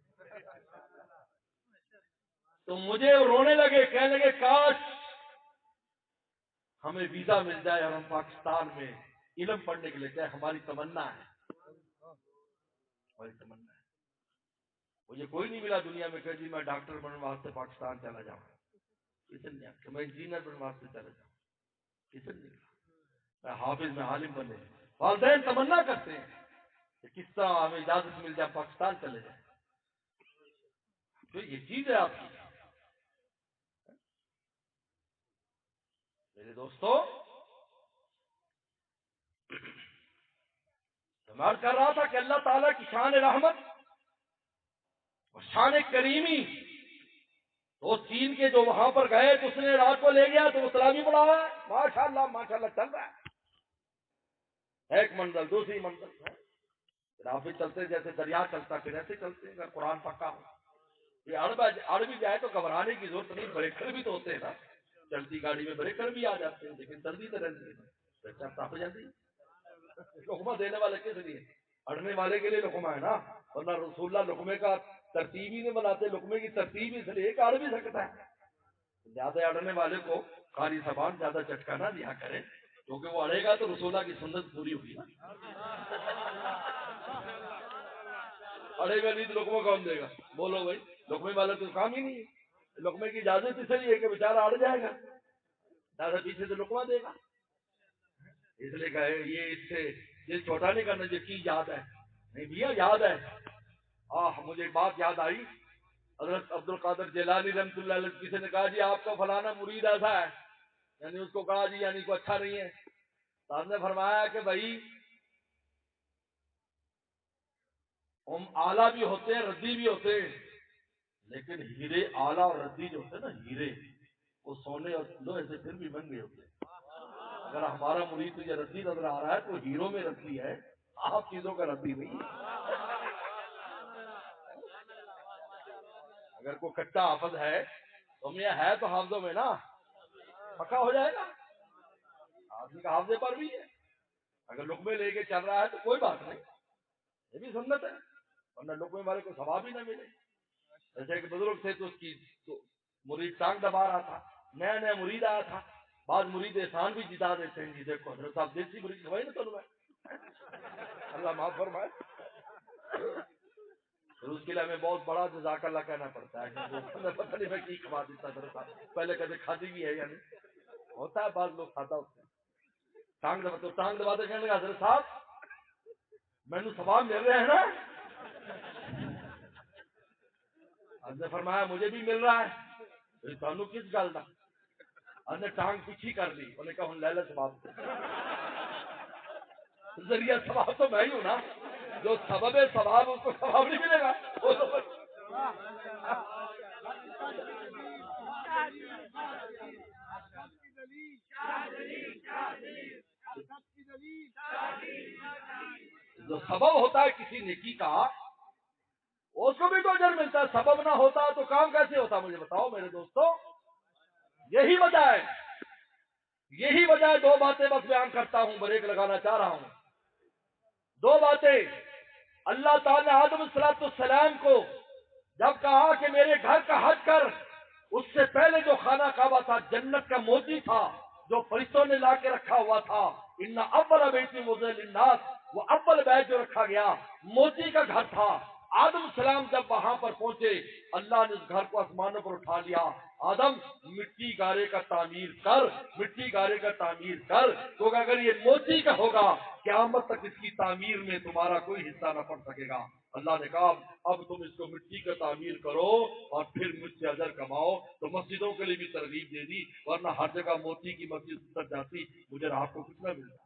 تو مجھے رونے لگے، کہنے لگے کاش ہمیں ویزا مل جائے اور ہم پاکستان میں علم پڑھنے کے لیے. کیا ہماری تمنا ہے، ہماری تمنا ہے. مجھے کوئی نہیں ملا دنیا میں کہ جی میں ڈاکٹر بننے واسطے پاکستان چلا جاؤں، کسی نے کہ میں انجینئر بننے واسطے چلا جاؤں، کسی نے کہا میں حافظ میں عالم بنے. والدین تمنا کرتے ہیں کہ کس طرح ہمیں اجازت مل جائے پاکستان چلے جائیں. تو یہ چیز ہے آپ کی. میرے دوستو، میں کر رہا تھا کہ اللہ تعالیٰ کی شان رحمت اور شان کریمی. تو چین کے جو وہاں پر گئے تو اس نے رات کو لے گیا تو وہ تراویح پڑھا ہے، ماشاءاللہ چل رہا ہے. ایک منزل دوسری منزل رافی چلتے جیسے دریا چلتا پھر ایسے چلتے. اگر قرآن پکا ہو یہ اڑ بھی جائے تو گھبرانے کی ضرورت نہیں. بریکر بھی تو ہوتے ہیں نا، چلتی گاڑی میں بریکر بھی آ جاتے ہیں، لیکن چلتی تو رہتی ہے. ہو جاتی لقمہ دینے والے کس لیے؟ اڑنے والے کے لیے لقمہ ہے نا، ورنہ رسول اللہ لقمے کا ترتیب ہی نہیں بناتے. لقمے کی ترتیب اس لیے کہ اڑ بھی سکتا ہے. زیادہ اڑنے والے کو قاری زبان زیادہ چٹکا نہ دیا کرے، کیونکہ وہ اڑے گا تو رسول اللہ کی سنت پوری ہوگی نا. اڑے گا نہیں تو لقمہ کون دے گا؟ بولو بھائی، لقمے والا تو کام ہی نہیں ہے. لقمے کی اجازت اس لیے کہ بیچارہ اڑ جائے گا. دادا پیچھے سے لقمہ دے گا، اس لیے کہے یہ اس سے دل چھوٹا نہیں کرنا جو چیز یاد ہے، نہیں بھیا یاد ہے۔ مجھے ایک بات یاد آئی، حضرت عبد القادر جیلانی رحمۃ اللہ علیہ کسی نے کہا جی آپ کا فلانا مرید ایسا ہے، یعنی اس کو کہا جی یعنی کوئی اچھا نہیں ہے، صاحب نے فرمایا کہ بھائی ہم اعلیٰ بھی ہوتے ہیں ردی بھی ہوتے ہیں، لیکن ہیرے اعلیٰ اور ردی جو ہوتے ہیں نا ہیرے، وہ سونے اور لوہے سے پھر بھی مہنگے ہوتے ہیں۔ اگر ہمارا مرید تجھے ردی نظر آ رہا ہے تو ہیرو میں ردی ہے، آپ چیزوں کا ردی نہیں ہے۔ اگر کوئی کچا حافظ ہے تو میں ہے تو حافظوں میں نا پکا ہو جائے گا، آدمی کا حافظے پر بھی ہے، اگر لقمے لے کے چل رہا ہے تو کوئی بات نہیں، یہ بھی سنت ہے، ورنہ لقمے والے کو ثواب ہی نہ ملے۔ جیسے ایک بزرگ تھے تو اس کی مرید ٹانگ دبا رہا تھا، نیا نیا مرید آیا تھا، بعض مرید احسان بھی جتا دیتے ہیں، جی دیکھو حضرت صاحب دیسی مرید کھوائی نا تو اللہ معاف فرمائے، پھر اس کے لیے ہمیں بہت بڑا جزاک اللہ کہنا پڑتا ہے، پتہ نہیں میں کی کھوا دیتا حضرت صاحب، پہلے کبھی کھاتی بھی ہے یعنی ہوتا ہے، بعض لوگ کھاتا ہوتے ہیں، ٹانگ دبا تو ٹانگ دباتے کہنے لگا حضرت صاحب مینو ثواب مل رہے ہیں نا؟ حضرت نے فرمایا مجھے بھی مل رہا ہے، تانوں کس گل دا؟ حضرت نے ٹانگ پیچھی کر لی، انہوں نے کہا ہن لے لے ثواب، ذریعہ ثواب تو میں ہی ہوں نا، جو سبب ہے ثواب اس کو ثواب نہیں ملے گا، وہ تو جو سبب ہوتا ہے کسی نیکی کا اس کو بھی تو اجر ملتا ہے، سبب نہ ہوتا تو کام کیسے ہوتا؟ مجھے بتاؤ میرے دوستو، یہی وجہ ہے، یہی وجہ ہے۔ دو باتیں بس بیان کرتا ہوں، بریک لگانا چاہ رہا ہوں۔ دو باتیں، اللہ تعالیٰ نے آدم صلاۃ السلام کو جب کہا کہ میرے گھر کا حج کر، اس سے پہلے جو خانہ کعبہ تھا جنت کا موتی تھا جو فرشتوں نے لا کے رکھا ہوا تھا، ان اول بیت وضع للناس، وہ اول بیت جو رکھا گیا موتی کا گھر تھا۔ آدم السلام جب وہاں پر پہنچے، اللہ نے اس گھر کو آسمانوں پر اٹھا لیا، آدم مٹی گارے کا تعمیر کر، مٹی گارے کا تعمیر کر، کیونکہ اگر یہ موتی کا ہوگا قیامت تک اس کی تعمیر میں تمہارا کوئی حصہ نہ پڑ سکے گا۔ اللہ نے کہا اب تم اس کو مٹی کا تعمیر کرو اور پھر مجھ سے اجر کماؤ، تو مسجدوں کے لیے بھی ترغیب دے دی، ورنہ ہر جگہ موتی کی مسجد تک جاتی مجھے آپ کو کچھ نہ ملتا۔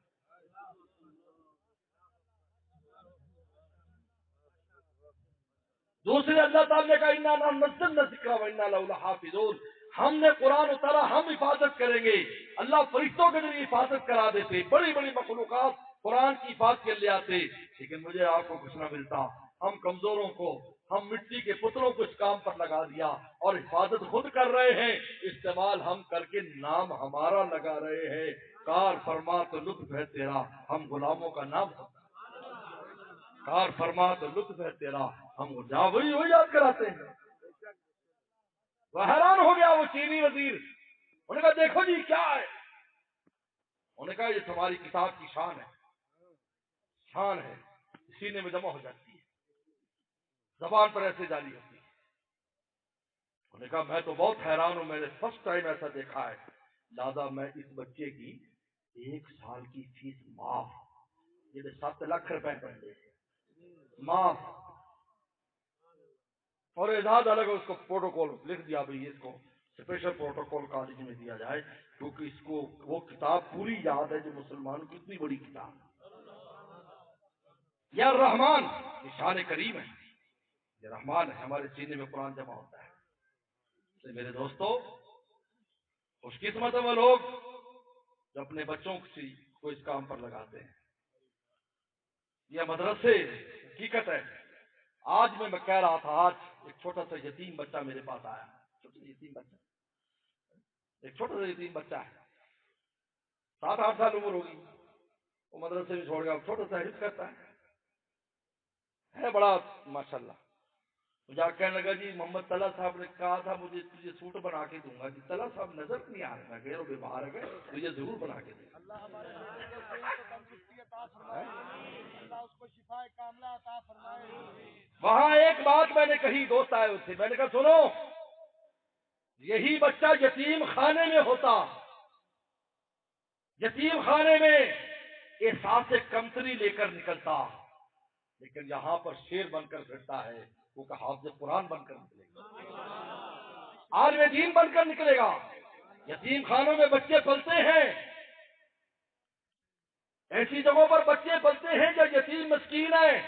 دوسرے اللہ تعالیٰ نے کہا اِنَّا نَزَّلْنَا الذِّكْرَ وَإِنَّا لَهُ لَحَافِظُونَ، ہم نے قرآن اتارا، ہم حفاظت کریں گے۔ اللہ فرشتوں کے ذریعے حفاظت کرا دیتے، بڑی بڑی مخلوقات قرآن کی حفاظت کے لے آتے، لیکن مجھے آپ کو کچھ نہ ملتا۔ ہم کمزوروں کو، ہم مٹی کے پتلوں کو اس کام پر لگا دیا اور حفاظت خود کر رہے ہیں، استعمال ہم کر کے نام ہمارا لگا رہے ہیں۔ کار فرما تو لطف ہے تیرا، ہم غلاموں کا نام ہوتا ہے، کار فرما تو لطف ہے تیرا، ہم وہی یاد کراتے ہیں۔ وہ حیران ہو گیا وہ چینی وزیر، انہوں نے کہا دیکھو جی کیا ہے، انہوں نے کہا یہ تمہاری کتاب کی شان ہے، شان ہے، سینے میں جمع ہو جاتی ہے، زبان پر ایسے جاری ہوتی ہے۔ انہوں نے کہا میں تو بہت حیران ہوں، میں نے فرسٹ ٹائم ایسا دیکھا ہے، لہذا میں اس بچے کی 1 سال کی فیس معاف، یہ 7 لاکھ روپے کر دے معاف، اور اعزاز الگ اس کو پروٹوکول لکھ دیا بھائی اس کو اسپیشل پروٹوکول کالج میں دیا جائے، کیونکہ اس کو وہ کتاب پوری یاد ہے جو مسلمانوں کی اتنی بڑی کتاب یا رحمان، یہ شان کریم ہے، یہ رحمان ہے، ہمارے سینے میں قرآن جمع ہوتا ہے۔ تو میرے دوستو، خوش قسمت ہیں وہ لوگ جو اپنے بچوں کو اس کام پر لگاتے ہیں۔ یہ مدرسے حقیقت ہے۔ آج میں کہہ رہا تھا، آج ایک چھوٹا سا یتیم بچہ میرے پاس آیا، چھوٹا سا یتیم بچہ، ایک چھوٹا سا یتیم بچہ ہے، 7-8 سال عمر ہوگی، وہ مدرسے میں چھوڑ گیا، چھوٹا سا حفظ کرتا ہے بڑا ماشاءاللہ۔ مجھے کہنے لگا جی محمد طلحہ صاحب نے کہا تھا مجھے تجھے سوٹ بنا کے دوں گا، جی طلحہ صاحب نظر نہیں آ رہا ہے، وہ بیمار ہے، مجھے ضرور بنا کے دیں۔ وہاں ایک بات میں نے کہی، دوست آئے ہوئے تھے، میں نے کہا سنو، یہی بچہ یتیم خانے میں ہوتا یتیم خانے میں احساس کمتری لے کر نکلتا، لیکن یہاں پر شیر بن کر پھرتا ہے، وہ کہ حافظ قرآن بن کر نکلے گا، عالم دین بن کر نکلے گا۔ یتیم خانوں میں بچے پلتے ہیں، ایسی جگہوں پر بچے پلتے ہیں جو یتیم مسکین ہیں،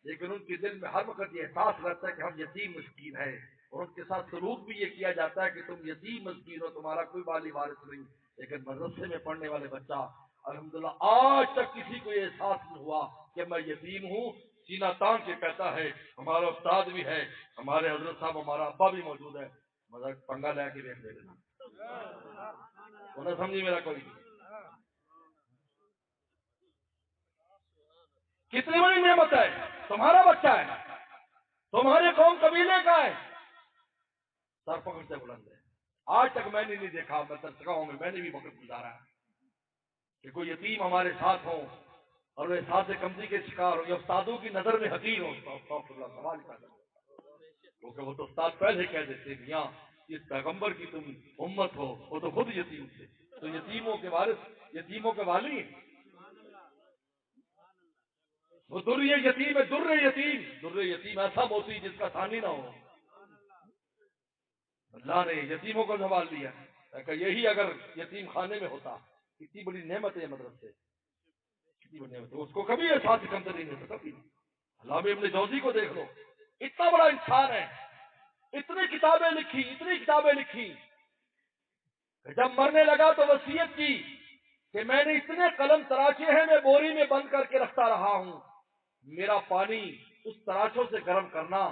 لیکن ان کے دل میں ہر وقت یہ احساس رہتا ہے کہ ہم یتیم مسکین ہیں، اور ان کے ساتھ سلوک بھی یہ کیا جاتا ہے کہ تم یتیم مسکین ہو، تمہارا کوئی والی وارث نہیں۔ لیکن مدرسے میں پڑھنے والے بچہ الحمدللہ آج تک کسی کو یہ احساس نہیں ہوا کہ میں یتیم ہوں، سینہ تان کے کہتا ہے ہمارا استاد بھی ہے، ہمارے حضرت صاحب، ہمارا ابا بھی موجود ہے، مگر پنگا لے کے دیکھ لینا، تو نہ سمجھی میرا کوئی۔ کتنی بڑی نعمت ہے، تمہارا بچہ ہے، تمہارے قوم قبیلے کا ہے، سر پکڑ سے بلند ہے۔ آج تک میں نے نہیں دیکھا، میں درسگاہوں میں نے بھی وقت گزارا ہے کہ کوئی یتیم ہمارے ساتھ ہو اور وہ احساس کمزوری کے شکار ہو یا استادوں کی نظر میں حقیر ہو، سوال کا کیونکہ وہ تو استاد پہلے کہہ دیتے میاں اس پیغمبر کی تم امت ہو، وہ تو خود یتیم تھے، تو یتیموں کے وارث، یتیموں کے والی ہیں، وہ در یتیم ہے، در یتیم، در یتیم ایسا موتی جس کا ثانی نہ ہو۔ اللہ نے یتیموں کو سنبھال لیا کہ یہی اگر یتیم خانے میں ہوتا، کتنی بڑی نعمت ہے مدرسے، کتنی بڑی نعمت ہے، اس کو کبھی احساس کمتری نہیں ہوتا، کبھی نہیں۔ علامہ ابن جوزی کو دیکھ لو، اتنا بڑا انسان ہے، اتنی کتابیں لکھی، اتنی کتابیں لکھی کہ جب مرنے لگا تو وصیت کی کہ میں نے اتنے قلم تراشے ہیں، میں بوری میں بند کر کے رکھتا رہا ہوں، میرا پانی اس تراشوں سے گرم کرنا،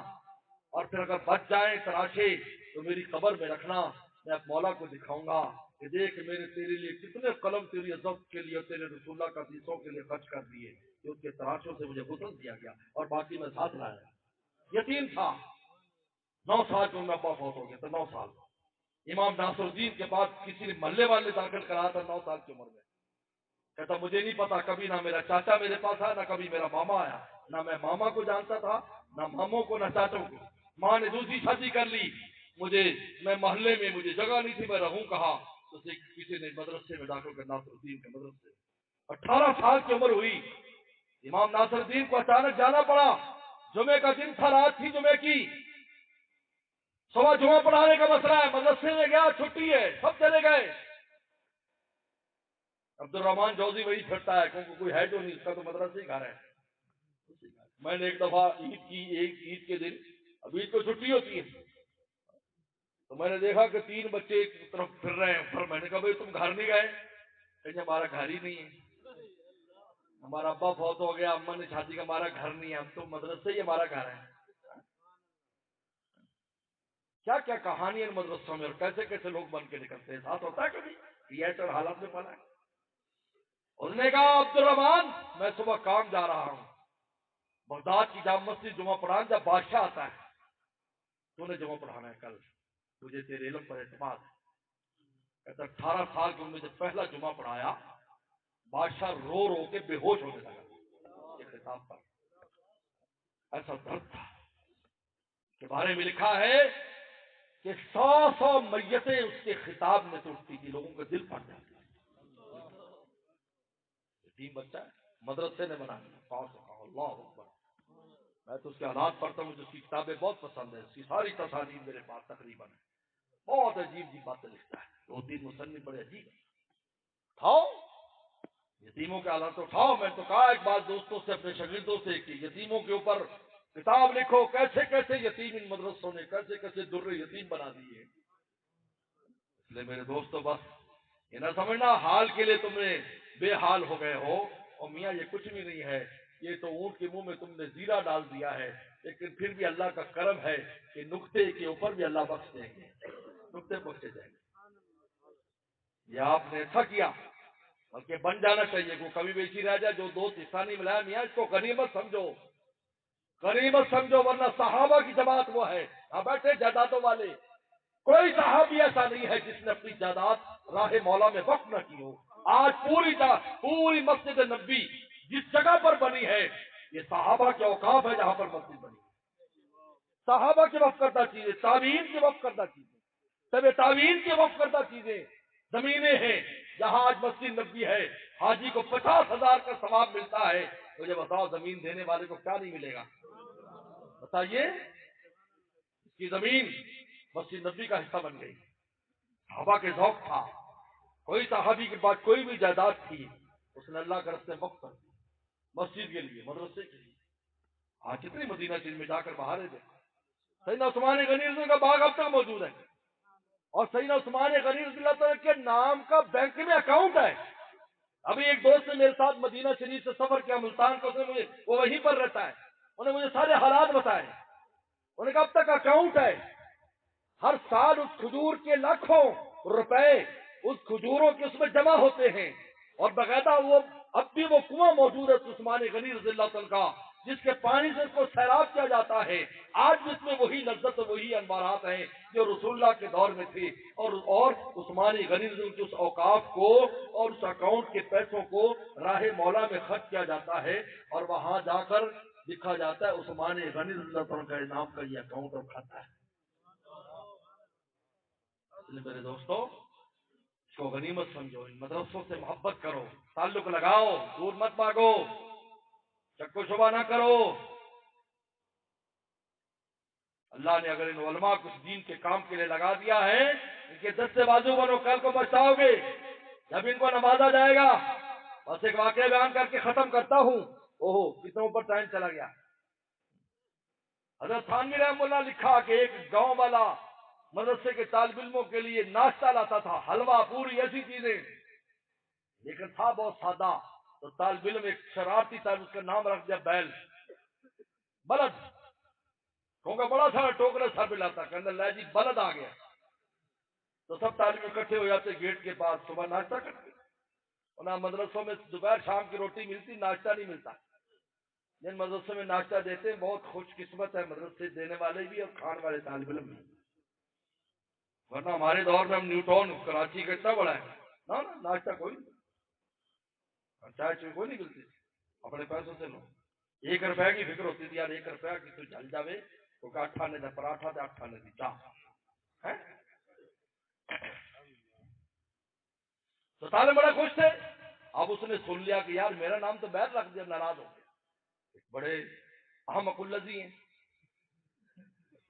اور پھر اگر بچ جائیں تراشے تو میری قبر میں رکھنا، میں اب مولا کو دکھاؤں گا کہ دیکھ میں نے تیرے لیے کتنے قلم تیری عزت کے لیے، تیرے رسول اللہ کا حدیثوں کے لیے خرچ کر دیے، کہ اس کے تراشوں سے مجھے غسل دیا گیا اور باقی میں ساتھ لایا۔ یتیم تھا، 9 سال کی عمر میں ابا فوت ہو گیا تھا، 9 سال۔ امام ناصر الدین کے بعد کسی نے محلے والے داخل کرایا تھا 9 سال کی عمر میں، کہتا مجھے نہیں پتا، کبھی نہ میرا چاچا میرے پاس آیا، نہ کبھی میرا ماما آیا، نہ میں ماما کو جانتا تھا، نہ ماموں کو، نہ چاچوں کو، ماں نے دوسری شادی کر لی، میں محلے میں مجھے جگہ نہیں تھی، میں رہوں کہاں، تو کسی نے مدرسے میں داخل کر، ناصر الدین کے مدرسے، 18 سال کی عمر ہوئی، امام ناصر الدین کو اچانک جانا پڑا، جمعے کا دن تھا، رات تھی جمعے کی، صبح جمعہ پڑھانے کا مسئلہ ہے، مدرسے میں گیا، چھٹی ہے، سب چلے گئے، عبد الرحمان جوزی وہی پھرتا ہے، کیونکہ کوئی ہے جو نہیں، اس کا تو مدرسے ہی گھر ہے۔ میں نے ایک دفعہ عید کی، ایک عید کے دن، اب عید کو چھٹی ہوتی ہے، تو میں نے دیکھا کہ 3 بچے ایک طرف پھر رہے ہیں، پھر میں نے کہا بھائی تم گھر نہیں گئے؟ کہیں ہمارا گھر ہی نہیں ہے، ہمارا ابا فوت ہو گیا، اما نے شادی کا، ہمارا گھر نہیں ہے، ہم تو مدرسے ہی ہمارا گھر ہے۔ کیا کیا کہانی ان مدرسوں میں، اور کیسے کیسے لوگ بن کے نکلتے ہیں، ساتھ ہوتا ہے کبھی تھیٹر حالات میں پڑا ہے۔ انہوں نے کہا عبد الرحمان میں صبح کام جا رہا ہوں، بغداد کی جامع مسجد جمعہ پڑھانے، جب بادشاہ آتا ہے تو نے جمعہ پڑھانا ہے، کل مجھے تیرے علم پر اعتماد ہے۔ کہتا 18 سال کی عمر میں جب پہلا جمعہ پڑھایا، بادشاہ رو رو کے بے ہوش ہونے لگا، یہ خطاب پر ایسا درد تھا کے بارے میں لکھا ہے کہ 100 میتیں اس کے خطاب میں ٹوٹتی تھی، لوگوں کا دل پھٹ جاتا تھا۔ یتیم بچہ ہے، مدرسے نے بنا دیا، اللہ اکبر۔ میں تو اس کے حالات پڑھتا ہوں، مجھے اس کی کتابیں بہت پسند ہیں، اس کی ساری تصانیف میرے پاس تقریباً ہے، بہت عجیب عجیب باتیں لکھتا ہے، 2-3 مصنف بڑے عجیب ہیں۔ اٹھاؤ یتیموں کے حالات اٹھاؤ، میں تو کہا ایک بات دوستوں سے، اپنے شاگردوں سے، کہ یتیموں کے اوپر کتاب لکھو، کیسے کیسے یتیم ان مدرسوں نے کیسے کیسے در یتیم بنا دیے۔ اس لیے میرے دوستوں بس یہ نہ سمجھنا حال کے لیے تم نے بے حال ہو گئے ہو، اور میاں یہ کچھ بھی نہیں ہے، یہ تو اونٹ کے منہ میں تم نے زیرہ ڈال دیا ہے، لیکن پھر بھی اللہ کا کرم ہے کہ نقطے کے اوپر بھی اللہ بخش دیں گے، نقطے بخشے جائیں گے۔ یہ آپ نے ایسا کیا، بلکہ بن جانا چاہیے، وہ کبھی بیچی رہ جائے، جو دوست حصہ نہیں ملایا میاں اس کو غنیمت سمجھو، غنیمت سمجھو، ورنہ صحابہ کی جماعت وہ ہے، بیٹھے جائیدادوں والے، کوئی صحابی ایسا نہیں ہے جس نے اپنی جائیداد راہ مولا میں وقف نہ کی ہو۔ آج پوری مسجد نبوی جس جگہ پر بنی ہے، یہ صحابہ کے اوقاف ہے، جہاں پر مسجد بنی ہے، صحابہ کے وقف کردہ چیزیں، تابعین کے وقف کردہ چیزیں، تابعین کے وقف کردہ چیزیں، زمینیں ہیں، جہاں آج مسجد نبوی ہے حاجی کو 50,000 کا ثواب ملتا ہے، مجھے بتاؤ زمین دینے والے کو کیا نہیں ملے گا؟ بتائیے، اس کی زمین مسجد نبوی کا حصہ بن گئی۔ صحابہ کے ذوق تھا، کوئی صحابی کے پاس کوئی بھی جائیداد تھی اس نے اللہ کا راستے وقف کر دی، مسجد کے لیے، مدرسے کے لیے۔ آج کتنی مدینہ شریف میں جا کر باہر ہے دیکھو، سیدنا عثمان غنی رضی اللہ کا باغ اب تک موجود ہے، اور سیدنا عثمان غنی رضی اللہ تعالیٰ کے نام کا بینک میں اکاؤنٹ ہے۔ ابھی ایک دوست نے میرے ساتھ مدینہ شریف سے سفر کیا ملتان کو، وہ وہیں پر رہتا ہے، انہوں نے مجھے سارے حالات بتائے، انہوں نے کہا اب تک اکاؤنٹ ہے، ہر سال اس کھجور کے لاکھوں روپے اس کھجوروں کے اس میں جمع ہوتے ہیں، اور باقاعدہ وہ اب بھی وہ کنواں موجود ہے عثمان غنی رضی اللہ عنہ کا، جس کے پانی سے اس کو سیراب کیا جاتا ہے۔ آج بھی اس میں وہی لذت اور وہی انوارات ہیں جو رسول اللہ کے دور میں تھی، اور عثمان غنی رضی اللہ کے اس اوقاف کو اور اس اکاؤنٹ کے پیسوں کو راہ مولا میں خرچ کیا جاتا ہے، اور وہاں جا کر لکھا جاتا ہے عثمان غنی رضی اللہ عنہ کا نام کا یہ اکاؤنٹ اور کھاتا ہے۔ میرے دوستو، اس کو غنیمت سمجھو، ان مدرسوں سے محبت کرو، تعلق لگاؤ، دور مت بھاگو، شک و شبہ نہ کرو۔ اللہ نے اگر ان علماء کو اس دین کے کام کے لیے لگا دیا ہے، ان کے دستے بازو بنو، کل کو پچھتاؤ گے جب ان کو نوازا جائے گا۔ بس ایک واقعہ بیان کر کے ختم کرتا ہوں۔ اوہو کتنے اوپر ٹائم چلا گیا۔ حضرت تھانوی رحمہ اللہ لکھا کہ ایک گاؤں والا مدرسے کے طالب علموں کے لیے ناشتہ لاتا تھا، حلوہ پوری ایسی چیزیں، لیکن تھا بہت سادہ۔ تو طالب علم ایک شرارتی طالب، اس کا نام رکھ دیا بیل، بلد، کیونکہ بڑا سارا ٹوکرا سر پہ لاتا، کہ اندر جی بلد آ گیا۔ تو سب طالب اکٹھے ہو جاتے گیٹ کے پاس، صبح ناشتہ کرتے، اور مدرسوں میں دوپہر شام کی روٹی ملتی، ناشتہ نہیں ملتا۔ جن مدرسوں میں ناشتہ دیتے ہیں بہت خوش قسمت ہے مدرسے دینے والے بھی اور کھان والے طالب علم بھی، ورنہ ہمارے دور میں ہم نیو ٹاؤن کراچی کا اتنا بڑا ہے نا، ناشتہ کوئی نہیں، چائے کوئی نہیں ملتی، اپنے پیسوں سے لو۔ 1 روپے کی فکر ہوتی تھی، یار 1 روپیہ کی تو چل جاوے، تو کہ 8 آنے دا پراٹھا دے 8 آنے دی چاہ۔ تو طالب بڑا خوش تھے۔ اب اس نے سن لیا کہ یار میرا نام تو بیر رکھ دیا، ناراض ہو گیا۔ بڑے احمق الذی ہیں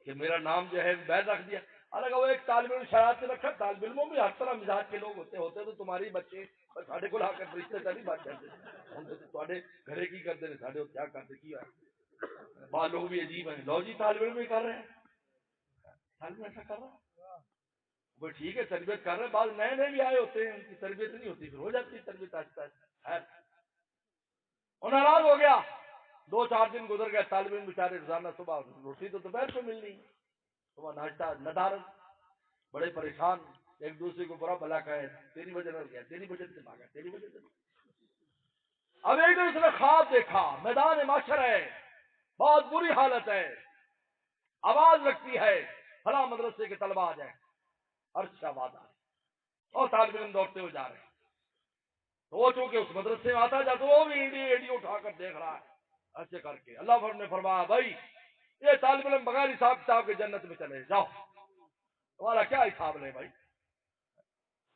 کہ میرا نام جو ہے بیر رکھ دیا۔ حالانکہ وہ ایک طالب علم شرارت سے رکھا، طالب علموں میں ہر طرح مزاج کے لوگ ہوتے تو تمہاری بچے ساڑھے کو لا کر رشتے داری بات کرتے، ہم تو تھوڑے گھرے کی کرتے ہیں، ساڑھے کیا کرتے کیا ہے۔ بعض لوگ بھی عجیب ہیں، لو جی طالب علم بھی کر رہے ہیں، طالب علم ایسا کر رہا ہے، وہ ٹھیک ہے تربیت کر رہے ہیں، بعض نئے نئے بھی آئے ہوتے ہیں، ان کی تربیت نہیں ہوتی، پھر ہو جاتی ہے تربیت آہستہ آہستہ۔ خیر وہ ناراض ہو گیا۔ 2-4 دن گزر گئے، طالب علم بیچارے روزانہ صبح روٹی تو دوپہر کو ملنی، صبح ناشتہ ندارت، بڑے پریشان، ایک دوسرے کو برا بھلا کہے، تیری وجہ سے گیا، تیری وجہ سے بھاگا، تیری وجہ سے۔ اب ایک دن اس نے خواب دیکھا، میدان معاشر ہے، بہت بری حالت ہے، آواز لگتی ہے فلاں مدرسے کے طلبا آ جائیں، عرش آواز آ رہی، اور طالب علم دوڑتے ہوئے جا رہے ہیں۔ تو وہ چونکہ اس مدرسے میں آتا جا تو وہ بھی ایڈی اٹھا کر دیکھ رہا ہے، ایسے کر کے اللہ نے فرمایا بھائی یہ طالب علم بغیر حساب کتاب کے جنت میں چلے جاؤ، تمہارا کیا حساب لے بھائی،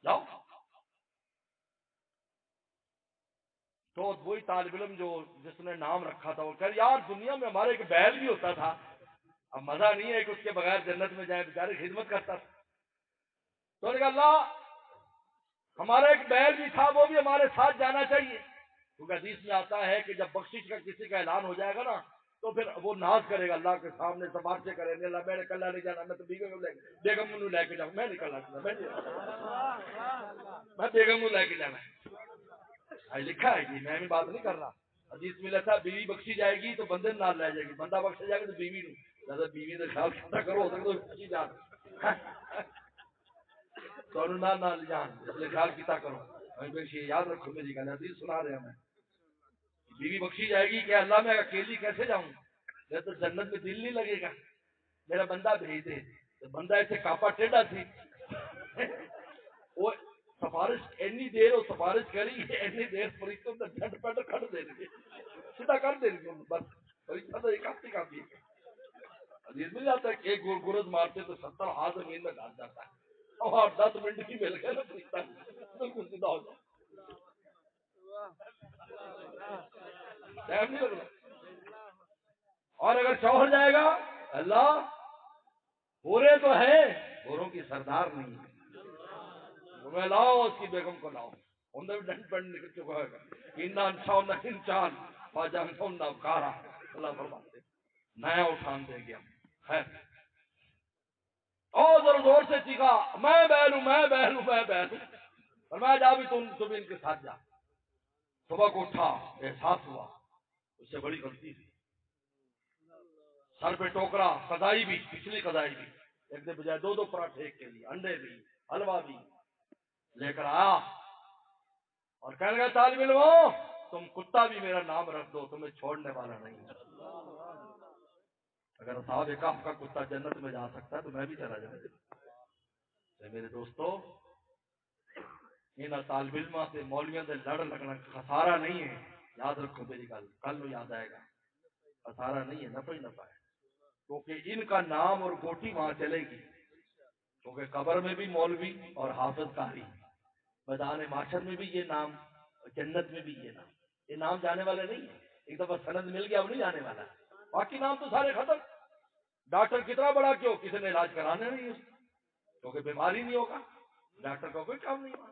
جاؤ۔ تو وہی طالب علم جو جس نے نام رکھا تھا وہ کہ یار دنیا میں ہمارے ایک بیل بھی ہوتا تھا، اب مزہ نہیں ہے کہ اس کے بغیر جنت میں جائے، بیچارے خدمت کرتا تھا۔ تو نے کہا اللہ ہمارا ایک بیل بھی تھا، وہ بھی ہمارے ساتھ جانا چاہیے، کیونکہ حدیث میں آتا ہے کہ جب بخشش کا کسی کا اعلان ہو جائے گا نا تو پھر وہ ناز کرے گا اللہ کے سامنے، سفارش سے کرے گا اللہ میں نے کلا نہیں جانا، میں تو بیگم کو لے کے جاؤں، میں نہیں کلا میں بیگم کو لے کے جانا ہے، لکھا ہے جی، میں بھی بات نہیں کر رہا۔ حدیث میں لکھا بیوی بخشی جائے گی تو بندے نال لے جائے گی، بندہ بخشا جائے گا تو بیوی نو، زیادہ بیوی کا خیال کیا کرو، ہو سکتا ہے بخشی جان تو نال جان، اس لیے خیال کیا کرو، یاد رکھو میری گل، حدیث سنا رہا میں، بیوی بخشی جائے گی کہ اللہ میں اکیلی کیسے جاؤں، میں تو جنت میں دل نہیں لگے گا، میرا بندہ بھیج دے، تو بندہ ایسے کاپا ٹیڑھا تھی، وہ سفارش اینی دیر وہ سفارش کری، اینی دیر فرشتوں نے جھٹ پٹ کھڑ دے رہی سیدھا کر دے رہی بس، فرشتہ تو ایک ہفتے کا بھی حدیث مل جاتا ہے کہ ایک گرز مارتے تو 70 ہاتھ زمین میں ڈال جاتا ہے۔ اور 10 منٹ کی مل گئے نا بالکل سیدھا ہو جائے، ٹائم نہیں لگنا۔ اور اگر شوہر جائے گا، اللہ پورے تو ہے، گوروں کی سردار نہیں ہے، تمہیں لاؤ اس کی بیگم کو لاؤ، انہیں بھی ڈنڈ پنڈ نکل چکا ہے، انسان انسان پاجان کارا، اللہ فرماتے نیا اٹھان دیں گے ہم۔ خیر اور ذرا زور سے چیخا، میں بہل ہوں، میں بہل ہوں، میں بہل ہوں۔ فرمایا جا بھی تم ان کے ساتھ جا۔ صبح کو اٹھا، احساس ہوا اس سے بڑی غلطی تھی، سر پہ ٹوکرا، قضائی بھی، پچھلی قضائی بھی، ایک دن بجائے دو پراٹھے ایک کے لیے، انڈے بھی، حلوہ بھی لے کر آیا اور کہنے لگا طالب علموں تم کتا بھی میرا نام رکھ دو، تمہیں چھوڑنے والا نہیں ہے۔ اگر اصحاب کہف کا کتا جنت میں جا سکتا ہے تو میں بھی چلا جاؤں گا۔ میرے دوستو، ان طالب علموں سے مولویوں سے لڑ لگنا خسارہ نہیں ہے، یاد رکھو میری گل، کل نو یاد آئے گا، خسارہ نہیں ہے، نفع ہی نفع ہے، کیونکہ ان کا نام اور گوٹی وہاں چلے گی، کیونکہ قبر میں بھی مولوی اور حافظ قاری، میدان معاشر میں بھی یہ نام، جنت میں بھی یہ نام، یہ نام جانے والے نہیں ہیں، ایک دفعہ سند مل گیا اب نہیں جانے والا، باقی نام تو سارے ختم۔ ڈاکٹر کتنا بڑا کیوں، کسی نے علاج کرانا نہیں اس کیونکہ بیماری نہیں ہوگا، ڈاکٹر کا کوئی کام نہیں ہوگا،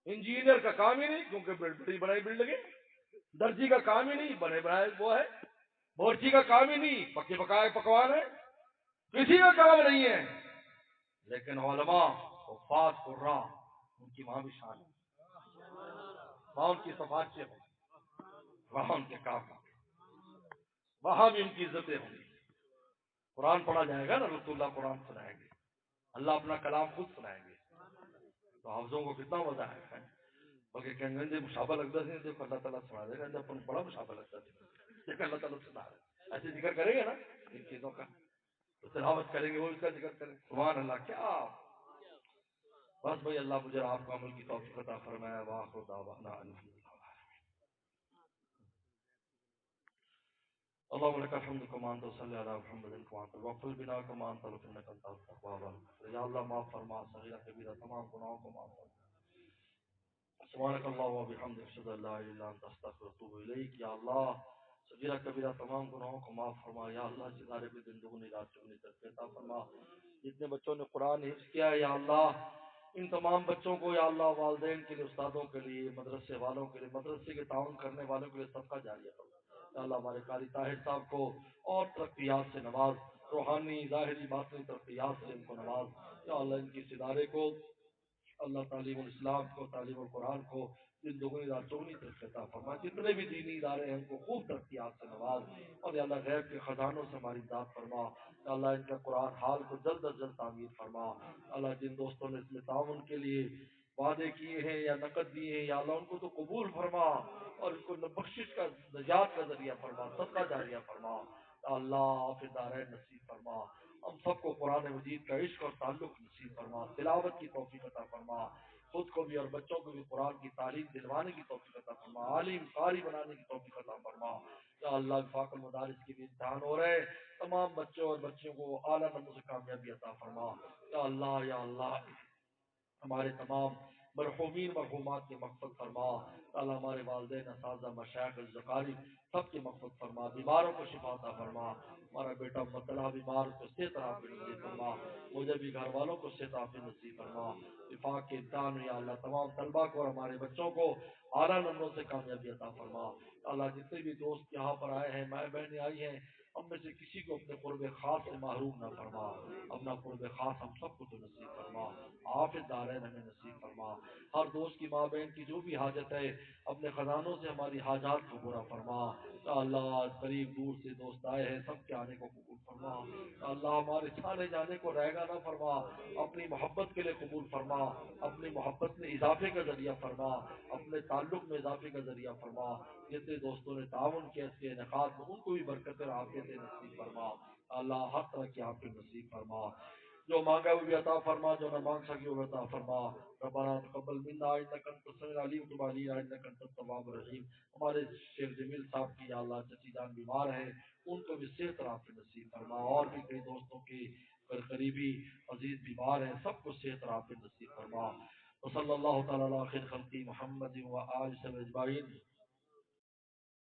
انجینئر کا کام ہی نہیں کیونکہ بڑی بڑی بلڈنگیں، درجی کا کام ہی نہیں، بنے بنائے وہ ہے، بورچی کا کام ہی نہیں، پکے پکائے پکوان ہے، کسی کا کام نہیں ہے، لیکن علماء حفاظ قرا ان کی وہاں بھی شان ہے، وہاں ان کی صفات سے ہوں، وہاں ان کے کام ہوں، وہاں بھی ان کی عزتیں ہوں گی۔ قرآن پڑھا جائے گا نا، رسول اللہ قرآن سنائیں گے، اللہ اپنا کلام خود سنائیں گے، تو حافظوں کو کتنا مزہ ہے، بلکہ کہیں گے مشابہ لگتا ہے، دیکھو اللہ تعالیٰ سنا دے گا، جب بڑا مشابہ لگتا ہے، دیکھ اللہ تعالیٰ سنا رہے ہیں، ایسے ذکر کریں گے نا ان چیزوں کا، تو تلاوت کریں گے، وہ اس کا ذکر کریں، سبحان اللہ، کیا بس بھائی اللہ مجھے آپ کو عمل کی توفیق عطا فرمائے، وآخر دعوانا الحمدللہ۔ اللهم لك الحمد كما انت صلی علی محمد كما انت وقل بنا كما انت انك انت التواب الرحیم، یا اللہ معاف فرما صغیرہ کبیرہ تمام گناہوں کو معاف فرما، سبحانك اللهم وبحمدك اشهد ان لا اله الا انت استغفرك واتوب اليك، یا اللہ صغیرہ کبیرہ تمام گناہوں کو معاف فرما، یا اللہ ستارے پہ دن دگنی رات چگنی ترقی عطا فرما، جتنے بچوں نے قرآن حفظ کیا ہے یا اللہ ان تمام بچوں کو یا اللہ والدین کے لیے، استادوں کے لیے، مدرسے والوں کے لیے، مدرسے کے تعاون کرنے والوں کے لیے صدقہ جاریہ فرما، یا اللہ ہمارے قاری طاہر صاحب کو اور ترقیات سے نواز، روحانی ظاہری باطنی ترقیات سے ان کو نواز، یا اللہ ان کی اس ادارے کو اللہ تعلیم الاسلام کو، تعلیم القرآن کو دن دگنی رات چگنی ترقی عطا فرما، جتنے بھی دینی ادارے ہیں ان کو خوب ترقیات سے نواز، اور یا اللہ غیب کے خزانوں سے ہماری ذات فرما، یا اللہ ان کا قرآن حال کو جلد از جلد تعمیر فرما، اللہ جن دوستوں نے اس میں تعاون کے لیے وعدے کیے ہیں یا نقد دیے ہیں یا اللہ ان کو تو قبول فرما، اور ان کو بخشش کا نجات کا ذریعہ فرما، صدقہ جاریہ فرما، یا اللہ حافظ دارین نصیب فرما، ہم سب کو قرآن مجید کا عشق اور تعلق نصیب فرما، تلاوت کی توفیق عطا فرما، خود کو بھی اور بچوں کو بھی قرآن کی تعلیم دلوانے کی توفیق عطا فرما، عالم قاری بنانے کی توفیق عطا فرما، یا اللہ وفاق المدارس کے بھی امتحان ہو رہے، تمام بچوں اور بچیوں کو اعلیٰ نمبر سے کامیابی عطا فرما، یا اللہ ہمارے تمام مرحومین مرحومات کی مغفرت فرما، اللہ ہمارے والدین اساتذہ مشائخ الزکاری سب کی مغفرت فرما، بیماروں کو شفا عطا فرما، ہمارا بیٹا مبتلا بیمار کو صحت عافیت نصیب فرما، مجھے بھی گھر والوں کو صحت عافیت نصیب فرما، وفاق کے امتحان میں یا اللہ تمام طلبا کو اور ہمارے بچوں کو اعلیٰ نمبروں سے کامیابی عطا فرما، اللہ جتنے بھی دوست یہاں پر آئے ہیں، مائیں بہنیں آئی ہیں، ہم میں سے کسی کو اپنے قرب خاص سے محروم نہ فرما، اپنا قرب خاص ہم سب کو تو نصیب فرما، حافظ دارین ہمیں نصیب فرما، ہر دوست کی ماں بہن کی جو بھی حاجت ہے اپنے خزانوں سے ہماری حاجات کو پورا فرما، یا اللہ قریب دور سے دوست آئے ہیں سب کے آنے کو قبول فرما، یا اللہ ہمارے چانے جانے کو رہ گا نہ فرما، اپنی محبت کے لیے قبول فرما، اپنی محبت میں اضافے کا ذریعہ فرما، اپنے تعلق میں اضافے کا ذریعہ فرما، جتنے دوستوں نے تعاون کیا اس کے انعقاد میں ان کو بھی برکت عافیت نصیب فرما، اللہ ہر طرح کی عافیت نصیب فرما، جو مانگا وہ بھی عطا فرما، جو نہ مانگ سکی وہ بھی عطا فرما، ربنا تقبل منا انک انت السمیع العلیم وتب علینا انک انت التواب الرحیم، ہمارے شیخ جمیل صاحب کی یا اللہ چچی جان بیمار ہے ان کو بھی صحت عافیت نصیب فرما، اور بھی کئی دوستوں کی اور قریبی عزیز بیمار ہیں سب کو صحت عافیت نصیب فرما. وصلی اللہ تعالی علی خیر خلقی محمد و آلہ اجمعین.